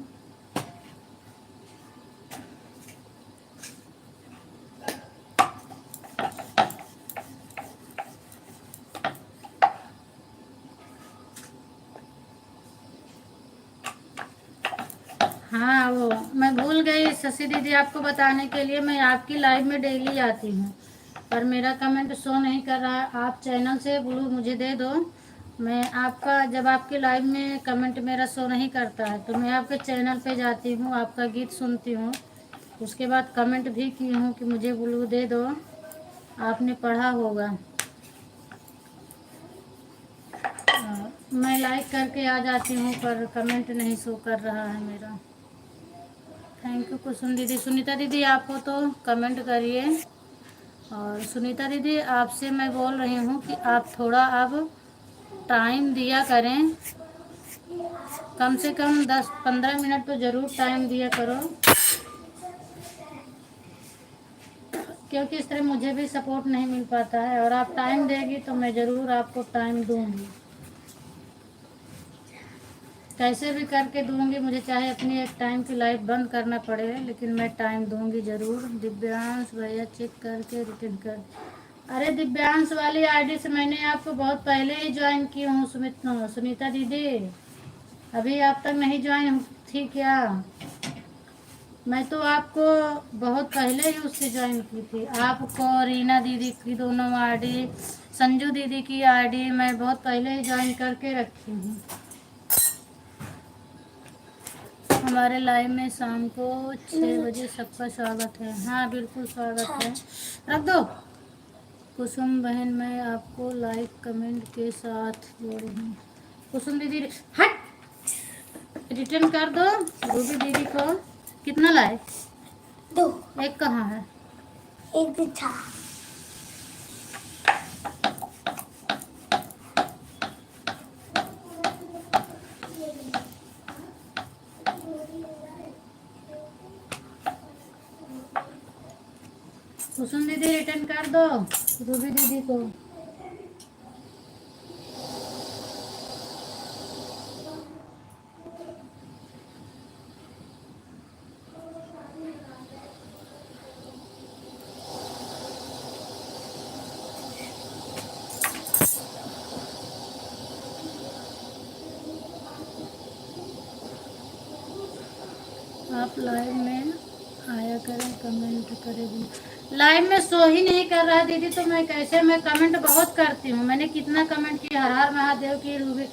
Speaker 1: हाँ, वो मैं भूल गई शशि दीदी आपको बताने के लिए, मैं आपकी लाइव में डेली आती हूँ, पर मेरा कमेंट शो नहीं कर रहा है। आप चैनल से ब्लू मुझे दे दो, मैं आपका जब आपके लाइव में कमेंट मेरा शो नहीं करता है तो मैं आपके चैनल पे जाती हूँ, आपका गीत सुनती हूँ, उसके बाद कमेंट भी की हूँ कि मुझे ब्लू दे दो, आपने पढ़ा होगा। मैं लाइक करके आ जाती हूँ पर कमेंट नहीं शो कर रहा है मेरा। थैंक यू कुसुम दीदी। सुनीता दीदी आप हो तो कमेंट करिए। और सुनीता दीदी आपसे मैं बोल रही हूँ कि आप थोड़ा अब टाइम दिया करें, कम से कम 10-15 मिनट तो ज़रूर टाइम दिया करो। क्योंकि इस तरह मुझे भी सपोर्ट नहीं मिल पाता है, और आप टाइम देगी तो मैं ज़रूर आपको टाइम दूंगी, कैसे भी करके दूंगी। मुझे चाहे अपनी एक टाइम की लाइफ बंद करना पड़े, लेकिन मैं टाइम दूंगी ज़रूर। दिव्यांश भैया चेक करके रिटर्न कर। अरे दिव्यांश वाली आईडी से मैंने आपको बहुत पहले ही ज्वाइन की हूँ सुनीता दीदी, अभी आप तक नहीं ज्वाइन थी क्या? मैं तो आपको बहुत पहले ही उससे ज्वाइन की थी। आपको रीना दीदी की दोनों आईडी, संजू दीदी की आईडी मैं बहुत पहले ही ज्वाइन करके रखी हूँ। हमारे लाइव में शाम को 6 बजे सबका स्वागत है। हाँ बिल्कुल स्वागत है, रख दो। कुसुम बहन मैं आपको लाइक कमेंट के साथ जोड़ी हूँ। कुसुम दीदी हट, रिटर्न कर दो रूबी दीदी को। कितना लाए?
Speaker 2: 2।
Speaker 1: एक कहाँ है?
Speaker 2: एक भी था।
Speaker 1: कुसुम दीदी रिटर्न कर दो रूबी दीदी को। आप लाइव में आया करें, कमेंट करें भी। लाइव में शो ही नहीं कर रहा है दीदी, तो मैं कैसे? मैं कमेंट बहुत करती हूँ, मैंने कितना कमेंट किया, हर हर महादेव की रूबी।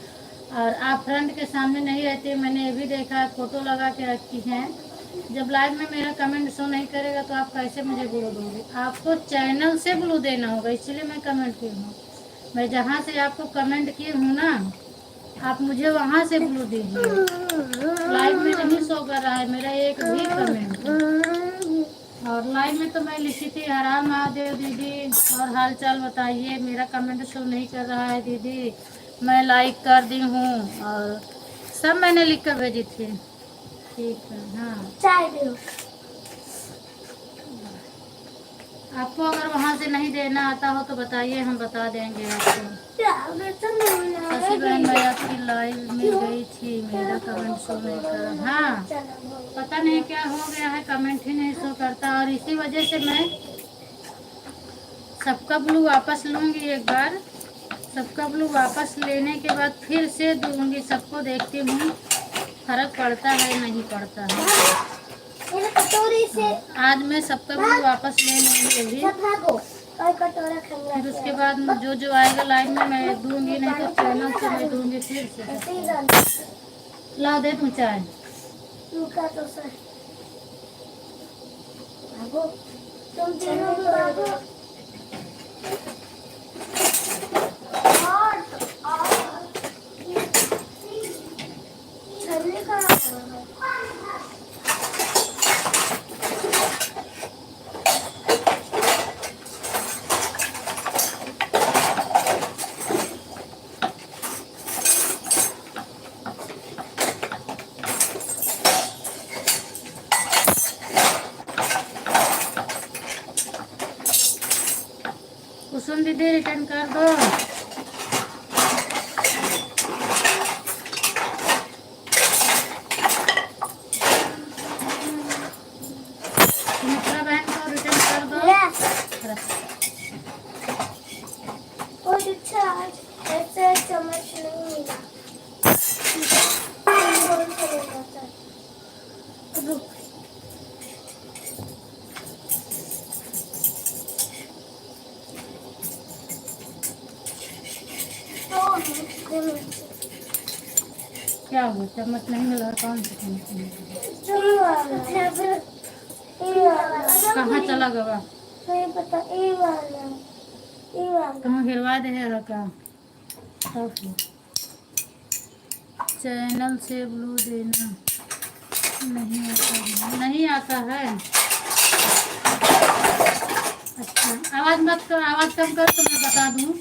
Speaker 1: और आप फ्रंट के सामने नहीं रहते, मैंने ये भी देखा, फोटो लगा के रखी हैं। जब लाइव में मेरा कमेंट शो नहीं करेगा तो आप कैसे मुझे ग्लो दोगे? आपको चैनल से ग्लो देना होगा, इसलिए मैं कमेंट की हूँ। मैं जहाँ से आपको कमेंट की हूँ ना, आप मुझे वहाँ से ग्लो दीजिए। लाइव में नहीं शो कर रहा है मेरा एक भी कमेंट। और लाइव में तो मैं लिखी थी हर हर महादेव दीदी और हाल चाल बताइए, मेरा कमेंट शो नहीं कर रहा है दीदी, मैं लाइक कर दी हूँ और सब मैंने लिख कर भेजी थी। ठीक है, हाँ
Speaker 2: चाय दो।
Speaker 1: आपको अगर वहाँ से नहीं देना आता हो तो बताइए, हम बता देंगे आपको। शशि बहन मैं आपकी लाइव में गई थी, मेरा कमेंट शो नहीं कर रहा। हाँ पता नहीं क्या हो गया है, कमेंट ही नहीं शो करता, और इसी वजह से मैं सबका ब्लू वापस लूँगी। एक बार सबका ब्लू वापस लेने के बाद फिर से दूँगी सबको, देखती हूँ फर्क पड़ता है नहीं पड़ता है।
Speaker 2: कटोरी से
Speaker 1: आज मैं सबका ब्लू वापस ले लूँगी अभी,
Speaker 2: और कटोरा खाना।
Speaker 1: फिर उसके बाद जो जो आएगा लाइन में मैं दूँगी, नहीं तो चैनल से मैं दूँगी फिर से। ला दे तू चाय।
Speaker 2: तो सर तुम तीनों भागो। छलनी कहाँ है?
Speaker 1: कुसुम दीदी रिटर्न कर दो। सुमित्रा बहन को रिटर्न कर दो।
Speaker 2: और अच्छा आज ऐसे चम्मच नहीं मिला।
Speaker 1: क्या हुआ, चम्मच नहीं मिला? कौन सा चम्मच नहीं मिला? कहाँ चला गया?
Speaker 2: नहीं पता। ये वाला
Speaker 1: कहाँ गिरवा दे है का? चैनल से ब्लू देना नहीं आता है, नहीं आता है। अच्छा आवाज़ मत कर, आवाज़ कम कर तो मैं बता दूँ।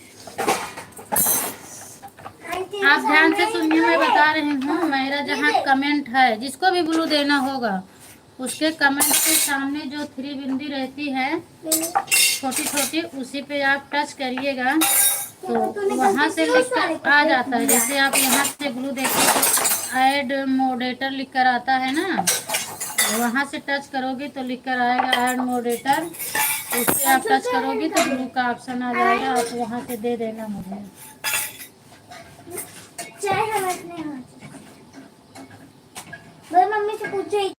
Speaker 1: आप ध्यान से सुनिए, मैं बता रही हूँ। मेरा जहाँ कमेंट है, जिसको भी ब्लू देना होगा उसके कमेंट के सामने जो 3 बिंदी रहती है छोटी छोटी, उसी पे आप टच करिएगा तो वहाँ से लिख कर आ जाता है। जैसे आप यहाँ से ग्लू देखिए तो ऐड मॉडरेटर लिख कर आता है ना, वहाँ से टच करोगे तो लिख कर आएगा ऐड मॉडरेटर। उसे आप टच करोगे तो ग्लू का ऑप्शन आ जाएगा, आप वहाँ से दे देना मुझे।
Speaker 2: चाय हम अपने हाथ से मम्मी से पूछे।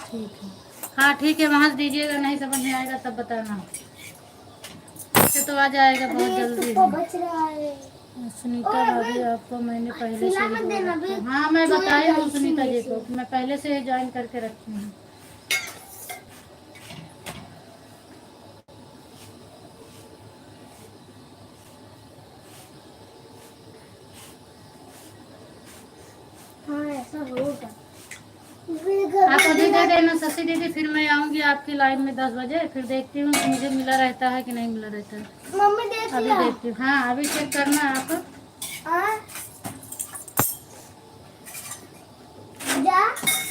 Speaker 1: ठीक है, हाँ ठीक है, वहाँ से दीजिएगा, नहीं समझ में आएगा तब बताना। इससे तो आ जाएगा बहुत जल्दी।
Speaker 2: बच रहा है
Speaker 1: सुनीता भाभी आपको मैंने पहले से ही बोला था। हाँ मैं बताई हूँ सुनीता जी को, मैं पहले से ही ज्वाइन करके रखी हूँ।
Speaker 2: हाँ ऐसा होगा।
Speaker 1: आप अभी दे देना शशि दीदी, फिर मैं आऊँगी आपकी लाइन में 10 बजे, फिर देखती हूँ कि मुझे मिला रहता है कि नहीं मिला रहता है।
Speaker 2: मम्मी देख
Speaker 1: अभी
Speaker 2: लिया।
Speaker 1: देखती हूँ, हाँ अभी चेक करना आप।
Speaker 2: हाँ? जा।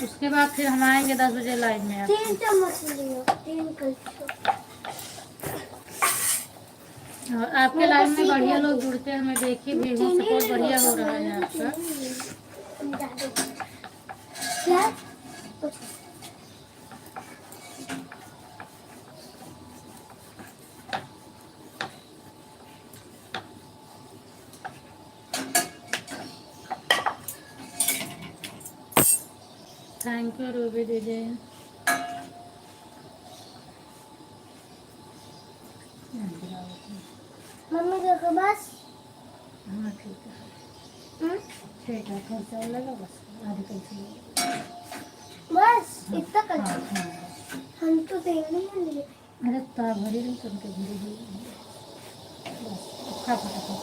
Speaker 1: उसके बाद फिर हम आएंगे 10 बजे लाइन में।
Speaker 2: 3 चम्मच लियो, 3 कलछुल।
Speaker 1: और आपके लाइन में बढ़िया लोग जुड़ते हैं, मैं देखी भी हूँ, सपोर्ट बढ़िया हो रहा है आपका।
Speaker 2: क्या?
Speaker 1: थैंक यू रूबी दीदी।
Speaker 2: मम्मी देखो बस।
Speaker 1: हाँ ठीक है, ठीक है, खर्चा लगा बस, आधी पैसे
Speaker 2: बस इतना कर।
Speaker 1: हाँ हाँ,
Speaker 2: हम तो देने ही लिए।
Speaker 1: अरे ता भरी नहीं तुमके भरी दी बस, खा फटाफट।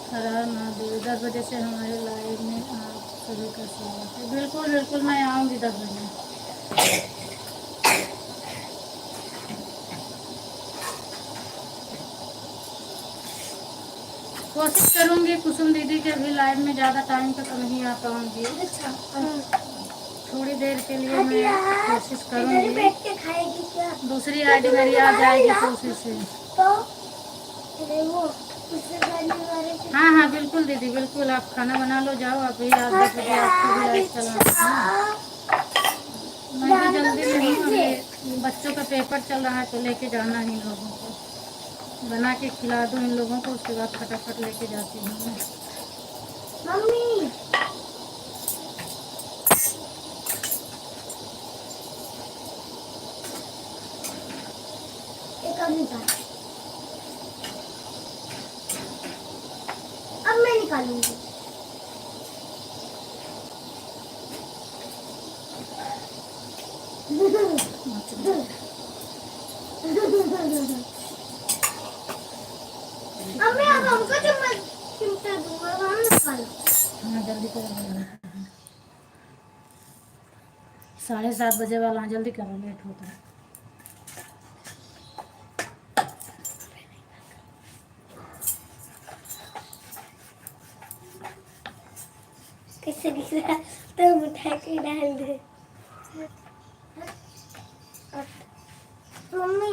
Speaker 1: हर महादेव, 10 बजे से हमारे लाइव में आप सभी का स्वागत है। बिल्कुल बिल्कुल, मैं आऊँगी 10 बजे। कोशिश करूँगी कुसुम दीदी के भी लाइव में ज़्यादा टाइम तक नहीं आ पाऊँगी।
Speaker 2: अच्छा
Speaker 1: थोड़ी देर के लिए मैं कोशिश
Speaker 2: इधर
Speaker 1: करूँगी।
Speaker 2: बैठ के खाएगी क्या?
Speaker 1: दूसरी आईडी मेरी आ जाएगी तो उसी से।
Speaker 2: तो वो उससे पहले वाले से।
Speaker 1: हाँ हाँ बिल्कुल दीदी, बिल्कुल, आप खाना बना लो, जाओ अभी, आप 10 बजे आपको भी लाइव चलाना है। मैं भी जल्दी में हूँ, अभी बच्चों का पेपर चल रहा है तो लेके जाना है इन लोगों को, बना के खिला दूँ इन लोगों को, उसके बाद फटाफट लेके जाती हूँ मैं।
Speaker 2: मम्मी एक अब निकाल। अब मैं निकालूंगी। अम्मी अब हमको चम्मच चिमटा दूंगा, हम निकालो।
Speaker 1: हाँ जल्दी करो, 7:30 बजे वाला, हाँ जल्दी करो, लेट होता है।
Speaker 2: कैसे दिख रहा है? तो उठा के डाल दे। मम्मी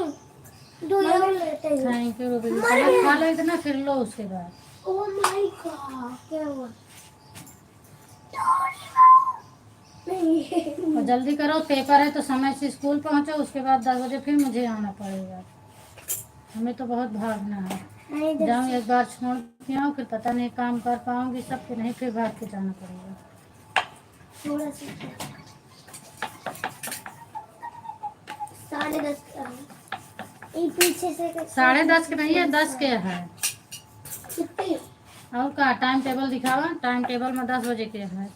Speaker 2: दो यार लेते हैं।
Speaker 1: थैंक यू रूबी, पहले खा लो इतना, फिर लो उसके बाद।
Speaker 2: ओह माय गॉड, क्या हुआ? नहीं
Speaker 1: और जल्दी करो, पेपर है तो समय से स्कूल पहुंचो, उसके बाद 10 बजे फिर मुझे आना पड़ेगा, हमें तो बहुत भागना है।
Speaker 2: नहीं
Speaker 1: जाऊँ एक बार छोड़ के आऊँ, फिर पता नहीं काम कर पाऊंगी सब, फिर नहीं, फिर भाग के जाना पड़ेगा।
Speaker 2: थोड़ा सा 10:30 का है। ये पीछे से
Speaker 1: 10:30 के नहीं है, 10 के है।
Speaker 2: कितनी
Speaker 1: और का टाइम टेबल दिखावा, टाइम टेबल में 10 बजे के है।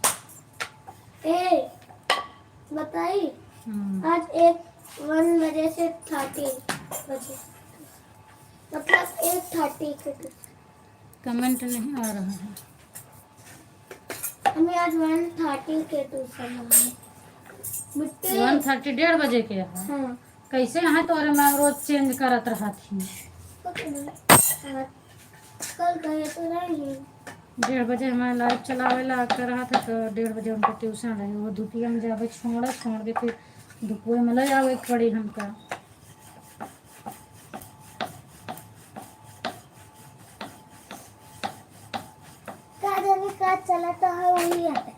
Speaker 2: ए बताई आज 1 बजे से 30 बजे, मतलब 8:30 के।
Speaker 1: कमेंट नहीं आ रहा है।
Speaker 2: हमें आज 1:30 के ट्यूशन है।
Speaker 1: 1:30 1:30 बजे के है।
Speaker 2: हाँ
Speaker 1: कैसे है तो? अरे मैं रोज चेंज करत रहा थी।
Speaker 2: कल गए तो नहीं।
Speaker 1: 1:30 बजे हमारा लाइव चलावे ला कर रहा था, तो 1:30 बजे उनका ट्यूशन रहे। वो धुपिया में जावे छोड़ के फिर धुपुए में ले जावे पड़ी हमका।
Speaker 2: का चलाता है वही आता है।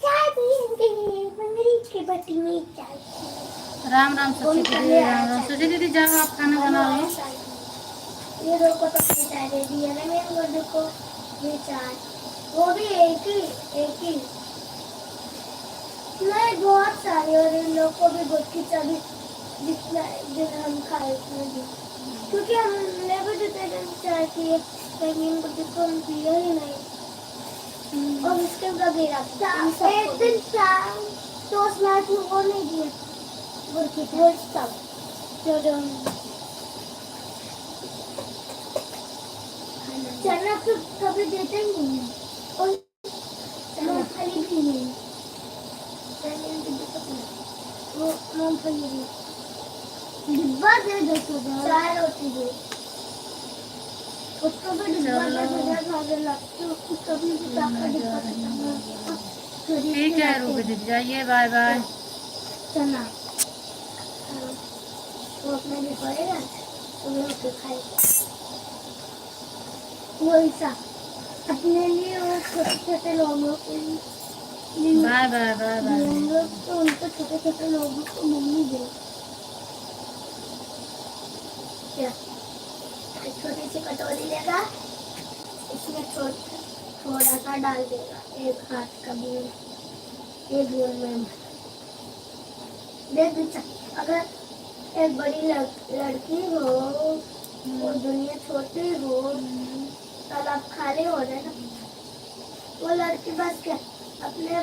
Speaker 2: चाय पियेंगे मंगरी के बटी में चाय।
Speaker 1: राम राम सुची दीदी, राम राम सुची दीदी। जाओ आप खाना बना लो।
Speaker 2: ये दो को तो चाय दे दी है ना मेरे गुड्डू को। ये चाय वो भी एक ही नहीं, बहुत सारे। और इन लोग को भी गुड की चाबी जितना दिन हम खाए उतना दिन, क्योंकि हमने भी जितने दिन चाय पिए लेकिन गुड्डू को हम पिए ही नहीं। और उसके वगैरह एक दिन तो स्नैक्स में वो नहीं दिए गुड की, वो सब जो चना तो कभी देते ही नहीं है। और मूंगफली भी नहीं, वो मूंगफली भी डिब्बा दे दो तो 4 रोटी दे, उसको भी डिब्बा दे दो खाने लगती, उसको कभी भी ताका डिब्बा देता।
Speaker 1: ठीक है रूबी दीदी, जाइए, बाय बाय।
Speaker 2: चना वो अपने लिए पड़ेगा तो वो रोटी खाएगा। वही सा अपने लिए और छोटे छोटे लोगों के लिए।
Speaker 1: Bye bye bye bye.
Speaker 2: तो उनको छोटे छोटे लोगों को मम्मी दे क्या एक छोटी सी कटोरी लेगा, इसमें थोड़ा सा डाल देगा, एक हाथ का बूंद, एक बूंद में देख दीजिए। अगर एक बड़ी लड़की हो और दुनिया छोटी हो, तालाब खाली हो जाए ना, वो लड़की बस क्या अपने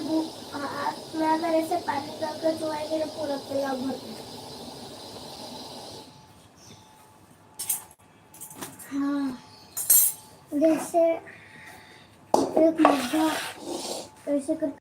Speaker 2: हाथ में अगर ऐसे पानी डालकर चुआएगी तो पूरा तालाब भर जाए। हाँ जैसे एक मुद्दा ऐसे कर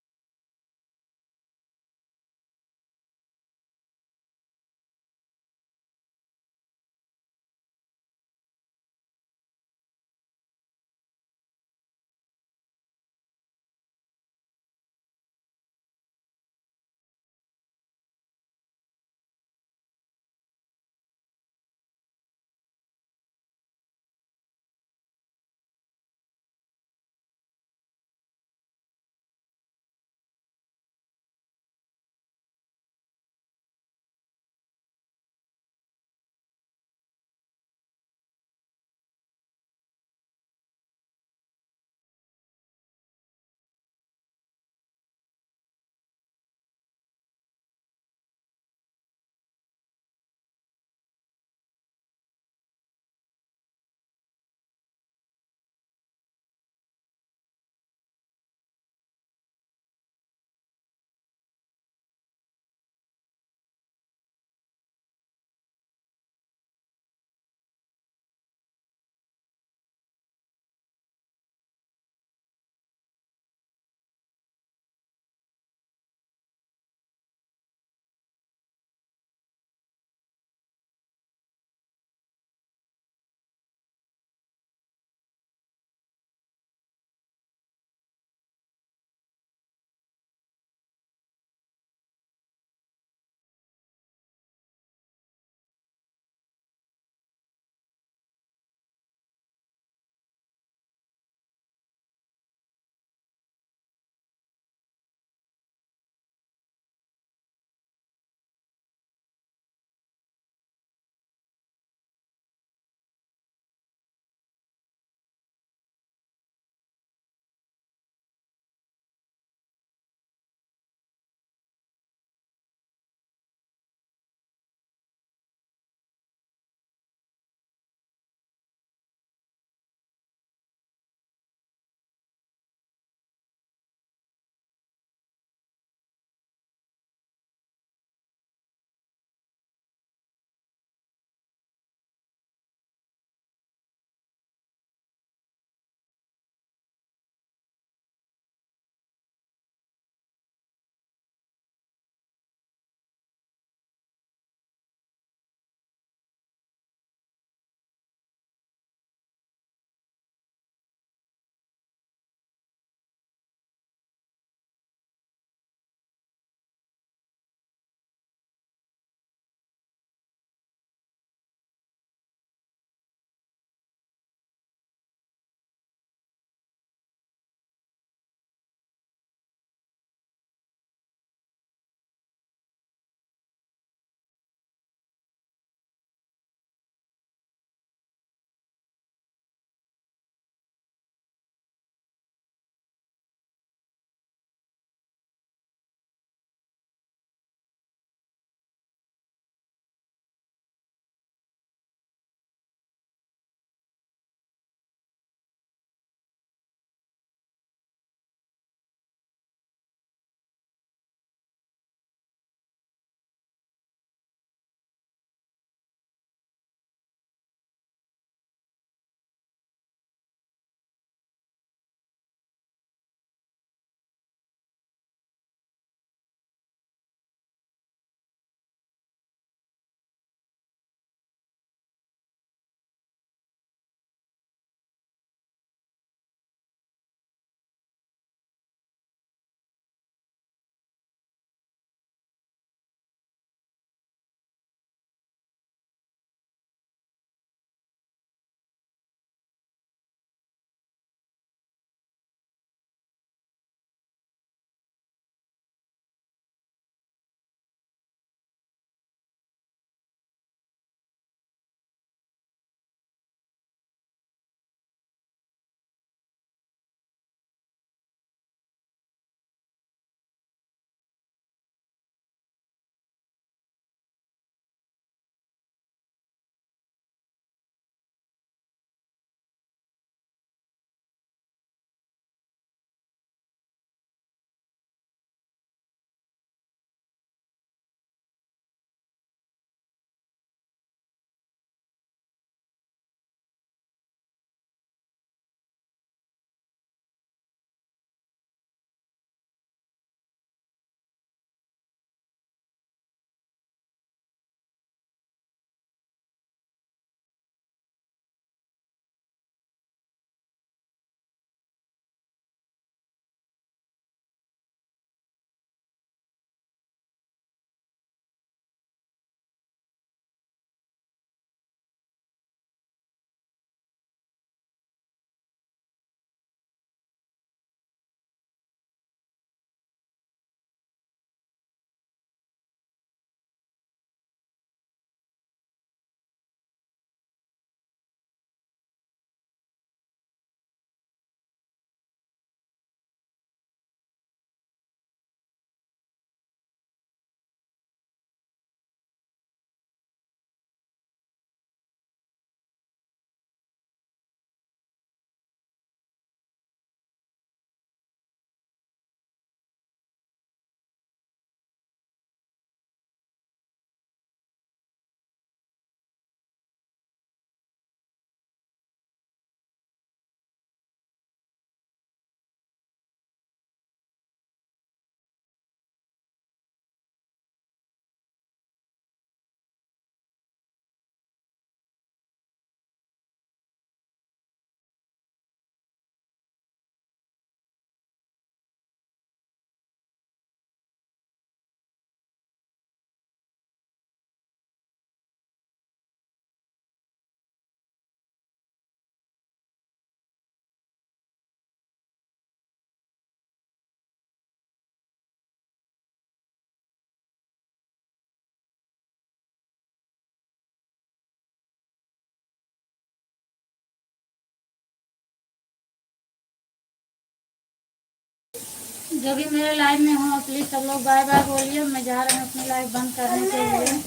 Speaker 1: जो भी मेरे लाइव में हो प्लीज़ सब लोग बाय बाय बोलिए। मैं जा रही हूँ अपनी लाइव बंद करने के लिए।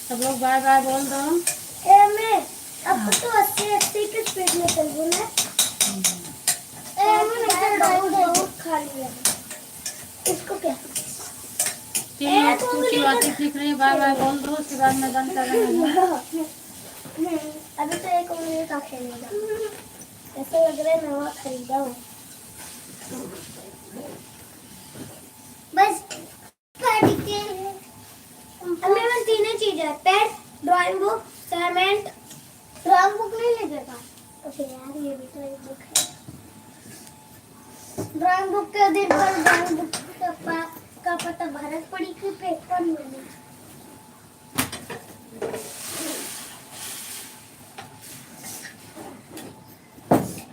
Speaker 1: सब लोग बाय बाय बोल दो।
Speaker 2: मैं अब तो 80 की स्पीड में चल रही हूँ मैं। बहुत खा लिया इसको क्या
Speaker 1: 3 की बातें सीख रही है। बाय बाय बोल दो, उसके बाद मैं बंद कर रही हूँ।
Speaker 2: अभी तो एक उंगली का खेलेगा। ऐसा लग रहा है नवा खरीदा हो। बस हमें बस 3 चीजें pen, drawing book, cement. Drawing book नहीं ले जाएगा? ओके यार ये भी तो एक बुक है। ड्राइंग बुक के दिन पर ड्राइंग बुक का पता भारत पड़ी कि पेपर में।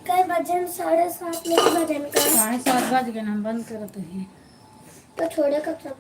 Speaker 2: कई बजन 7:30 नहीं बजन का
Speaker 1: 7:30 बज गए ना, हम बंद करते हैं।
Speaker 2: तो छोड़े कब सब